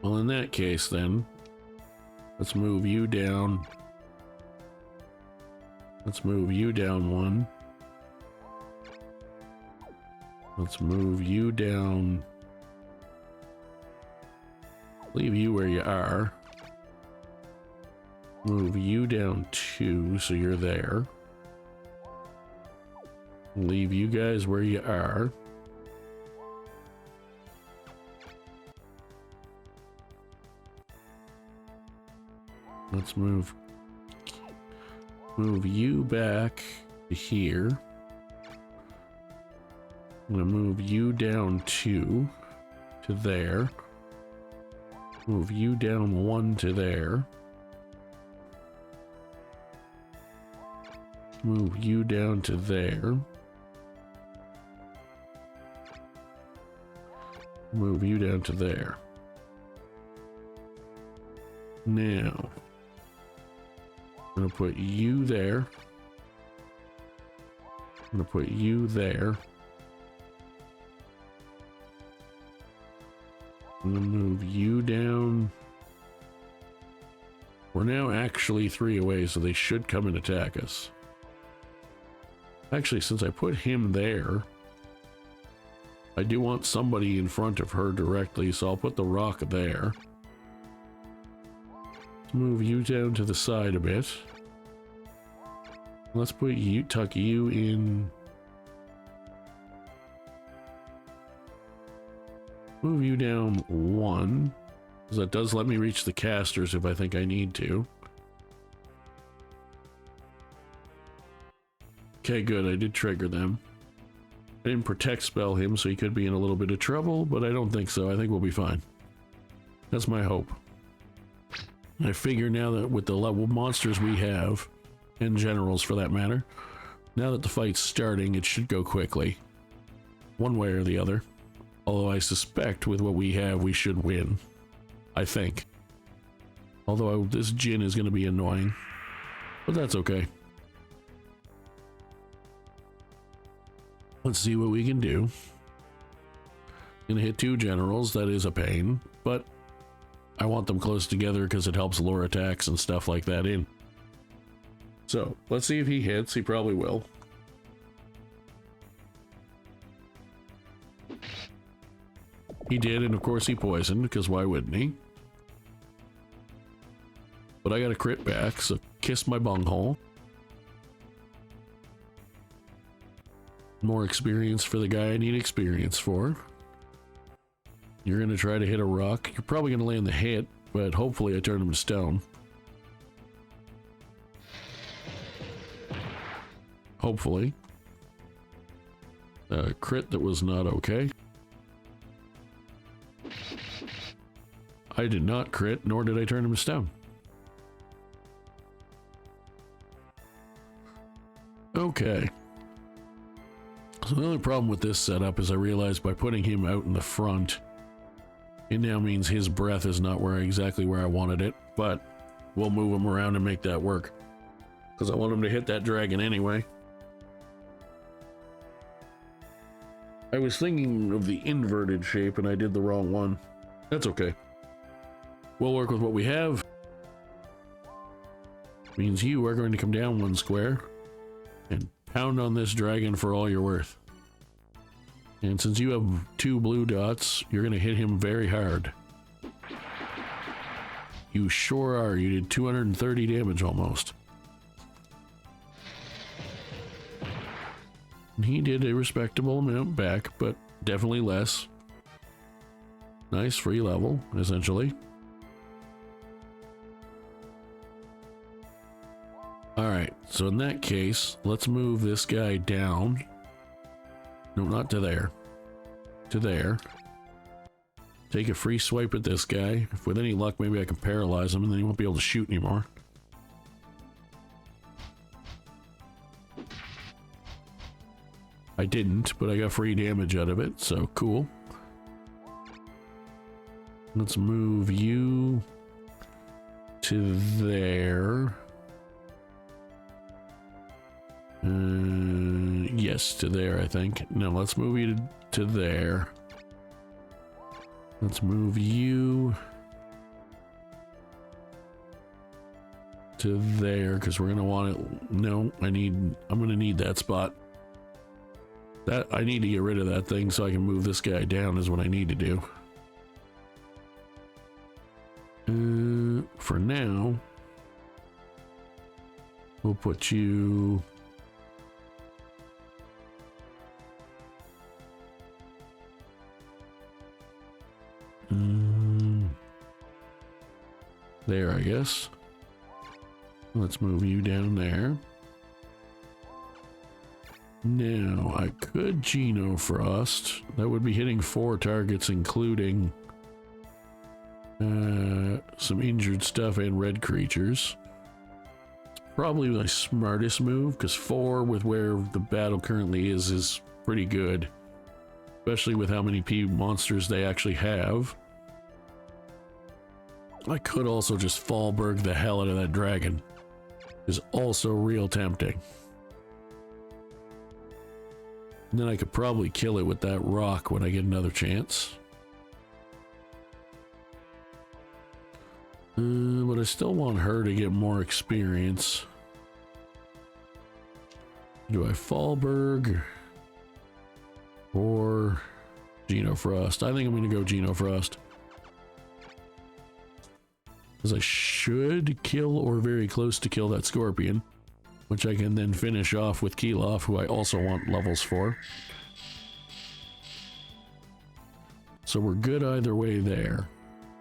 S1: Well, in that case, then, let's move you down. Let's move you down one. Let's move you down. Leave you where you are. Move you down 2, so you're there. Leave you guys where you are. Let's move you back to here. I'm gonna move you down 2 to there. Move you down 1 to there. Move you down to there. Move you down to there. Now, I'm going to put you there. I'm going to put you there. I'm going to move you down. We're now actually 3 away, so they should come and attack us. Actually, since I put him there, I do want somebody in front of her directly, so I'll put the Rock there. Let's move you down to the side a bit. Let's put you, tuck you in. Move you down 1, because that does let me reach the casters if I think I need to. Okay, good, I did trigger them. I didn't protect spell him, so he could be in a little bit of trouble, but I don't think so. I think we'll be fine. That's my hope. I figure now that with the level monsters we have, and generals for that matter, now that the fight's starting, it should go quickly. One way or the other. Although I suspect with what we have, we should win. I think. Although this Jin is going to be annoying. But that's okay. Let's see what we can do. Gonna hit 2 generals, that is a pain, but I want them close together because it helps lure attacks and stuff like that in. So, let's see if he hits. He probably will. He did, and of course he poisoned, because why wouldn't he? But I got a crit back, so kiss my bunghole. More experience for the guy I need experience for. You're going to try to hit a rock. You're probably going to land the hit, but hopefully I turn him to stone. Hopefully. A crit that was not okay. I did not crit, nor did I turn him to stone. Okay. So the only problem with this setup is I realized by putting him out in the front, it now means his breath is not exactly where I wanted it, but we'll move him around and make that work. Because I want him to hit that dragon anyway. I was thinking of the inverted shape and I did the wrong one. That's okay. We'll work with what we have. Means you are going to come down 1 square and pound on this dragon for all you're worth. And since you have 2 blue dots, you're going to hit him very hard. You sure are. You did 230 damage almost. And he did a respectable amount back, but definitely less. Nice free level, essentially. Alright, so in that case, let's move this guy down. No, not to there. To there. Take a free swipe at this guy. If with any luck, maybe I can paralyze him and then he won't be able to shoot anymore. I didn't, but I got free damage out of it, so cool. Let's move you to there. Yes, to there, I think. No, let's move you to there. Let's move you to there, because we're gonna want it. No, I'm gonna need that spot. That I need to get rid of that thing so I can move this guy down is what I need to do. For now, we'll put you there, I guess. Let's move you down there. Now, I could Geno Frost. That would be hitting 4 targets, including some injured stuff and red creatures. It's probably my smartest move, because 4 with where the battle currently is pretty good. Especially with how many monsters they actually have. I could also just Fallberg the hell out of that dragon. Is also real tempting. And then I could probably kill it with that rock when I get another chance. But I still want her to get more experience. Do I Fallberg or Geno Frost? I think I'm going to go Geno Frost. Because I should kill or very close to kill that scorpion, which I can then finish off with Keloff, who I also want levels for. So we're good either way there.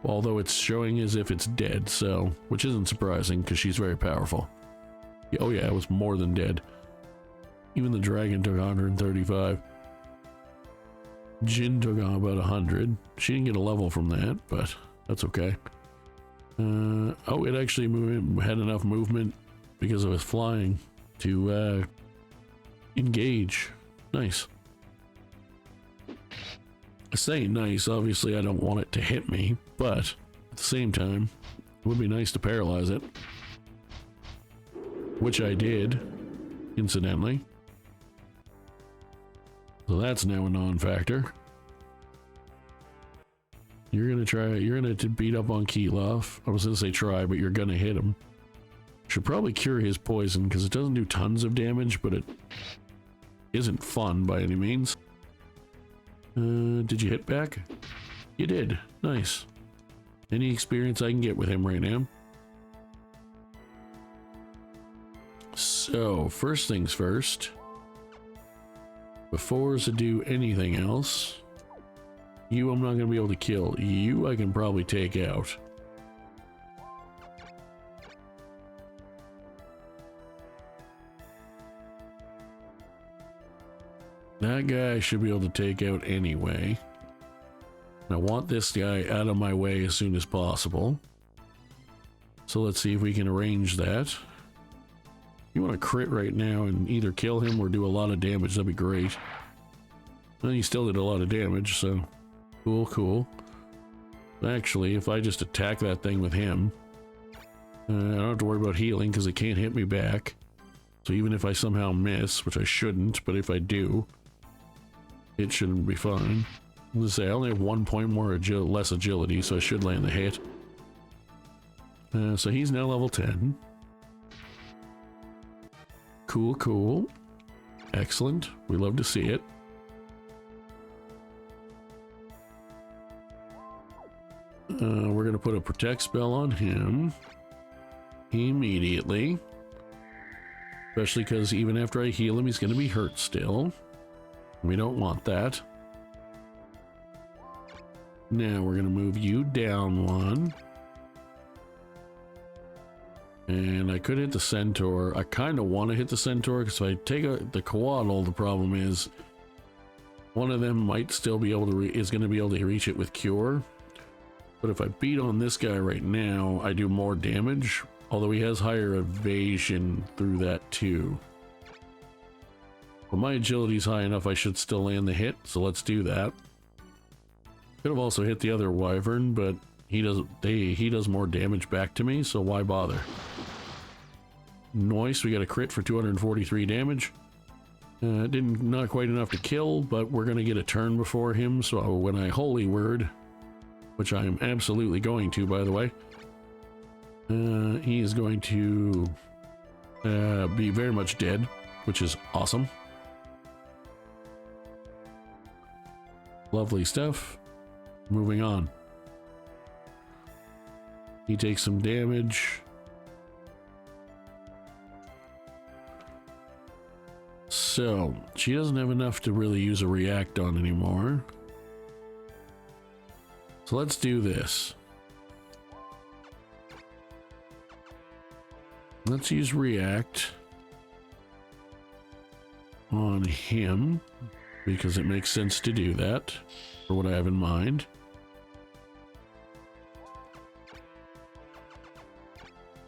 S1: Although it's showing as if it's dead, so, which isn't surprising because she's very powerful. Oh yeah, it was more than dead. Even the dragon took 135. Jin took on about 100. She didn't get a level from that, but that's okay. Oh, it actually had enough movement because of its flying to engage. Nice. I say nice, obviously I don't want it to hit me, but at the same time, it would be nice to paralyze it. Which I did, incidentally. So that's now a non-factor. You're gonna beat up on Keeloff. I was gonna say try, but you're gonna hit him. Should probably cure his poison, because it doesn't do tons of damage, but it isn't fun by any means. Did you hit back? You did. Nice. Any experience I can get with him right now. So, first things first. Before I do anything else, you I'm not going to be able to kill. You I can probably take out. That guy I should be able to take out anyway. I want this guy out of my way as soon as possible. So let's see if we can arrange that. You want to crit right now and either kill him or do a lot of damage, that'd be great. Well, he still did a lot of damage, so cool, cool. Actually, if I just attack that thing with him, I don't have to worry about healing because it can't hit me back. So even if I somehow miss, which I shouldn't, but if I do, it shouldn't be fine. Let's say I only have 1 point more less agility, so I should land the hit. So he's now level 10. Cool, cool. Excellent. We love to see it. We're going to put a protect spell on him immediately. Especially because even after I heal him, he's going to be hurt still. We don't want that. Now we're going to move you down one. And I could hit the centaur. I kind of want to hit the centaur because if I take the coatl, the problem is one of them might still be able to is going to be able to reach it with cure. But if I beat on this guy right now, I do more damage. Although he has higher evasion through that too. But my agility's high enough, I should still land the hit. So let's do that. Could have also hit the other wyvern, but he does more damage back to me, so why bother? Nice, we got a crit for 243 damage. Not quite enough to kill, but we're gonna get a turn before him, so when I holy word, which I am absolutely going to, by the way, he is going to be very much dead, which is awesome. Lovely stuff. Moving on. He takes some damage. So, she doesn't have enough to really use a react on anymore. So let's do this. Let's use react on him because it makes sense to do that for what I have in mind.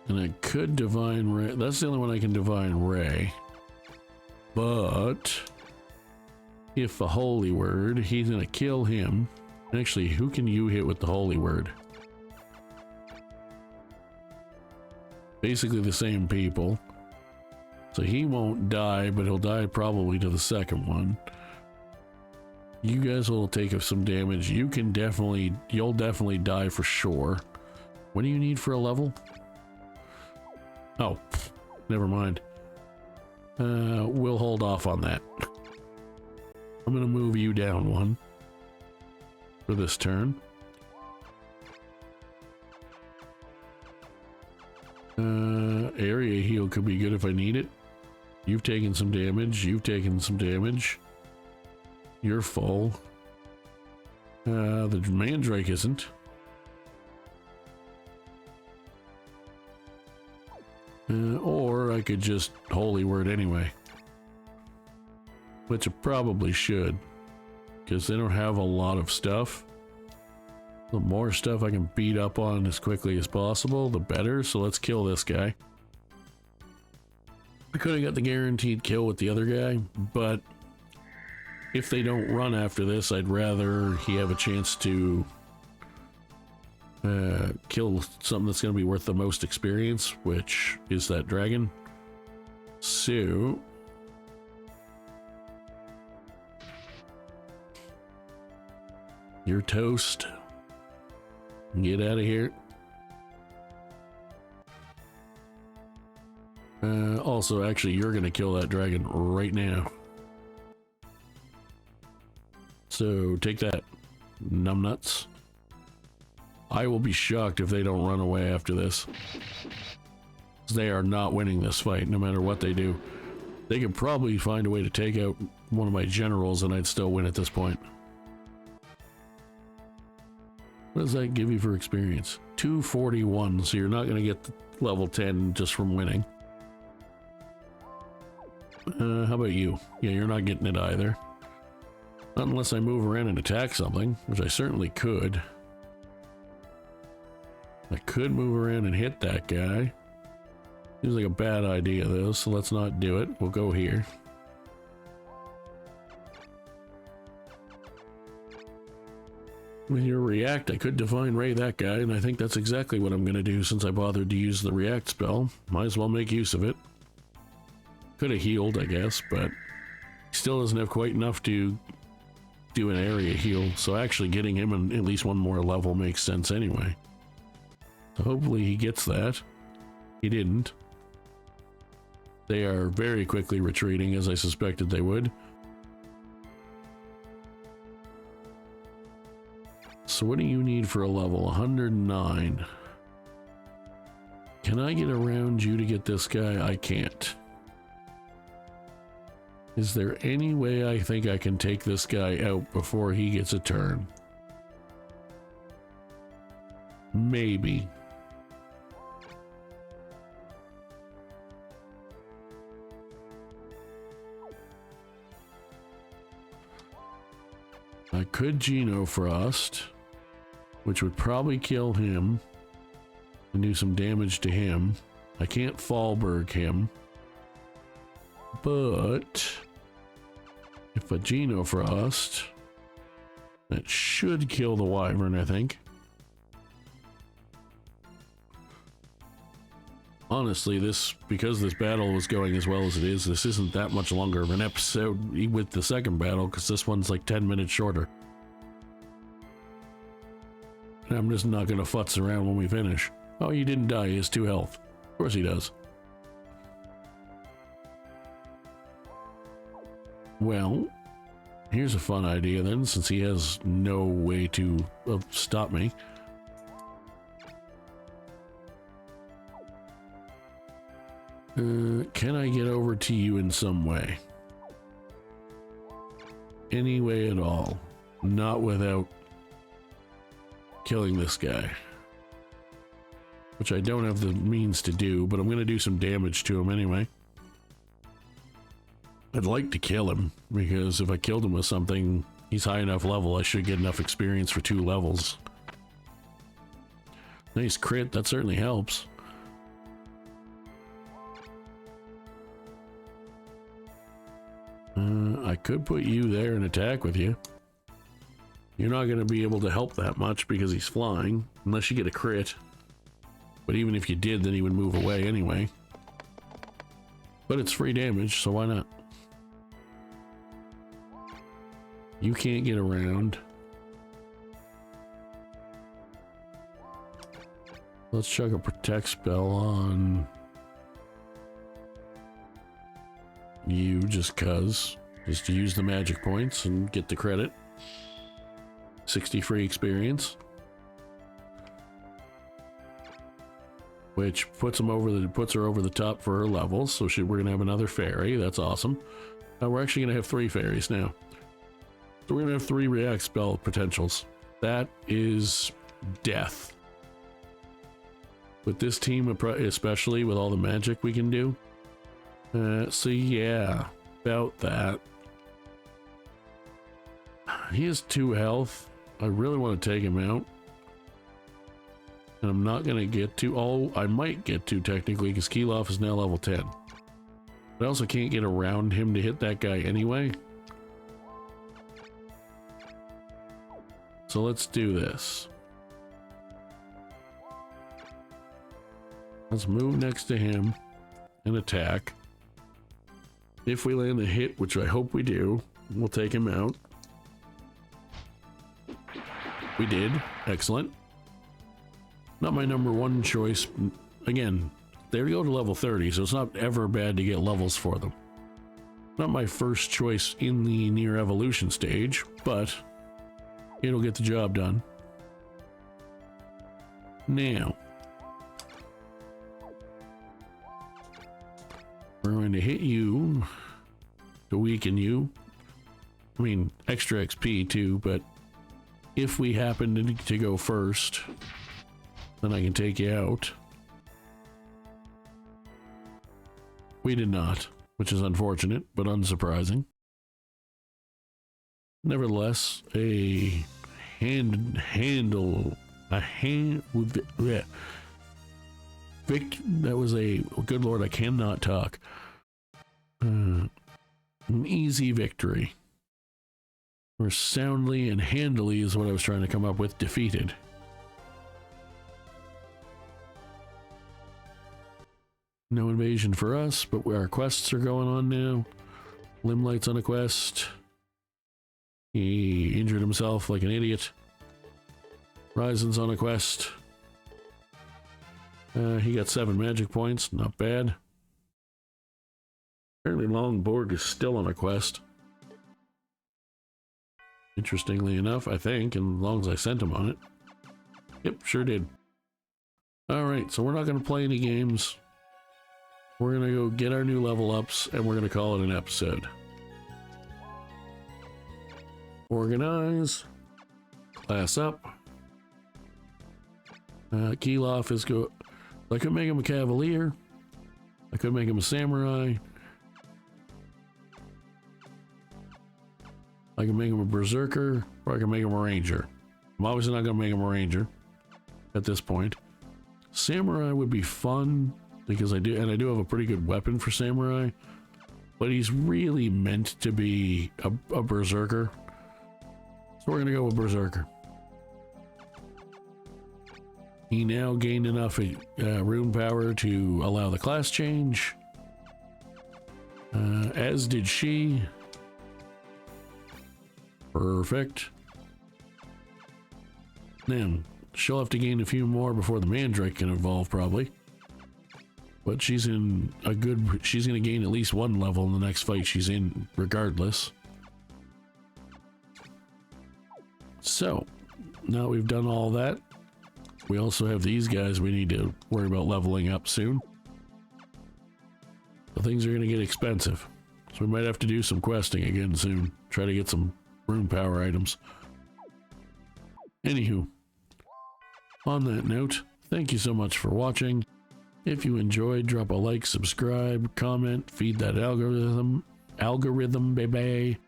S1: And I could divine ray. That's the only one I can divine ray. But if a holy word, he's gonna kill him. Actually, who can you hit with the holy word? Basically the same people. So he won't die, but he'll die probably to the second one. You guys will take some damage. You'll definitely die for sure. What do you need for a level? Oh, never mind. We'll hold off on that. I'm gonna move you down one for this turn. Area heal could be good if I need it. You've taken some damage. You've taken some damage. You're full. The Mandrake isn't. Or I could just holy word anyway. Which I probably should. Because they don't have a lot of stuff. The more stuff I can beat up on as quickly as possible, the better. So let's kill this guy. I could have got the guaranteed kill with the other guy, but if they don't run after this, I'd rather he have a chance to kill something that's going to be worth the most experience, which is that dragon. So You're toast. Get out of here. Also, actually, you're gonna kill that dragon right now. So, take that, numbnuts. I will be shocked if they don't run away after this. They are not winning this fight, no matter what they do. They could probably find a way to take out one of my generals and I'd still win at this point. What does that give you for experience? 241, so you're not going to get level 10 just from winning. How about you? Yeah, you're not getting it either. Not unless I move around and attack something, which I certainly could. I could move around and hit that guy. Seems like a bad idea though, so let's not do it. We'll go here. With your react, I could divine ray that guy, and I think that's exactly what I'm going to do since I bothered to use the react spell. Might as well make use of it. Could have healed, I guess, but he still doesn't have quite enough to do an area heal, so actually getting him in at least one more level makes sense anyway. So hopefully he gets that. He didn't. They are very quickly retreating, as I suspected they would. So what do you need for a level? 109. Can I get around you to get this guy? I can't. Is there any way I think I can take this guy out before he gets a turn? Maybe. I could Geno Frost, which would probably kill him and do some damage to him. I can't Fallberg him, but if a Geno Frost, that should kill the Wyvern, I think. Honestly, because this battle was going as well as it is, this isn't that much longer of an episode with the second battle, because this one's like 10 minutes shorter. And I'm just not going to futz around when we finish. Oh, he didn't die, he has 2 health. Of course he does. Well, here's a fun idea then, since he has no way to stop me. Can I get over to you in some way? Any way at all. Not without killing this guy. Which I don't have the means to do, but I'm going to do some damage to him anyway. I'd like to kill him, because if I killed him with something, he's high enough level, I should get enough experience for 2 levels. Nice crit, that certainly helps. I could put you there and attack with you. You're not going to be able to help that much because he's flying, unless you get a crit. But even if you did, then he would move away anyway. But it's free damage, so why not? You can't get around. Let's chuck a protect spell on you, just cuz. Just to use the magic points and get the credit. 60 free experience. Which puts her over the top for her levels, so we're gonna have another fairy. That's awesome. We're actually gonna have 3 fairies now. So we're gonna have 3 react spell potentials. That is death. With this team, especially with all the magic we can do. So yeah, about that. He has 2 health. I really want to take him out. And I'm not going to get to... Oh, I might get to technically, because Keeloff is now level 10. But I also can't get around him to hit that guy anyway. So let's do this. Let's move next to him and attack. If we land a hit, which I hope we do, we'll take him out. We did. Excellent. Not my number one choice. Again, they go to level 30, so it's not ever bad to get levels for them. Not my first choice in the near evolution stage, but it'll get the job done. Now, we're going to hit you to weaken you. I mean, extra XP too, but if we happen to go first, then I can take you out. We did not, which is unfortunate, but unsurprising. Nevertheless, that was a, good lord, I cannot talk. An easy victory. Or soundly and handily is what I was trying to come up with, defeated. No invasion for us, but our quests are going on now. Limlight's on a quest. He injured himself like an idiot. Ryzen's on a quest. He got 7 magic points, not bad. Apparently Longborg is still on a quest. Interestingly enough, I think, and as long as I sent him on it. Yep, sure did. Alright, so we're not going to play any games. We're going to go get our new level ups, and we're going to call it an episode. Organize. Class up. Keeloff is go. I could make him a cavalier. I could make him a samurai. I can make him a berserker, or I can make him a ranger. I'm obviously not going to make him a ranger at this point. Samurai would be fun because I do have a pretty good weapon for samurai, but he's really meant to be a berserker. So we're going to go with berserker. He now gained enough rune power to allow the class change, as did she. Perfect. Now, she'll have to gain a few more before the Mandrake can evolve, probably. But she's in a good... She's going to gain at least 1 level in the next fight she's in, regardless. So, now we've done all that. We also have these guys we need to worry about leveling up soon. So things are going to get expensive. So we might have to do some questing again soon. Try to get some rune power items. Anywho, on that note, thank you so much for watching. If you enjoyed, drop a like, subscribe, comment, feed that algorithm, baby.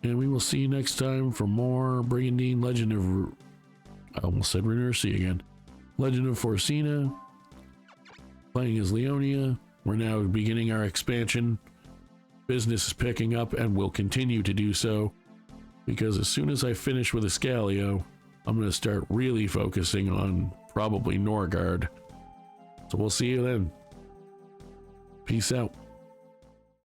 S1: And we will see you next time for more Brigandine Legend of... I almost said Runaway again. Legend of Forsena. Playing as Leonia. We're now beginning our expansion. Business is picking up and will continue to do so, because as soon as I finish with Escalio, I'm going to start really focusing on probably Norgard. So we'll see you then. Peace out.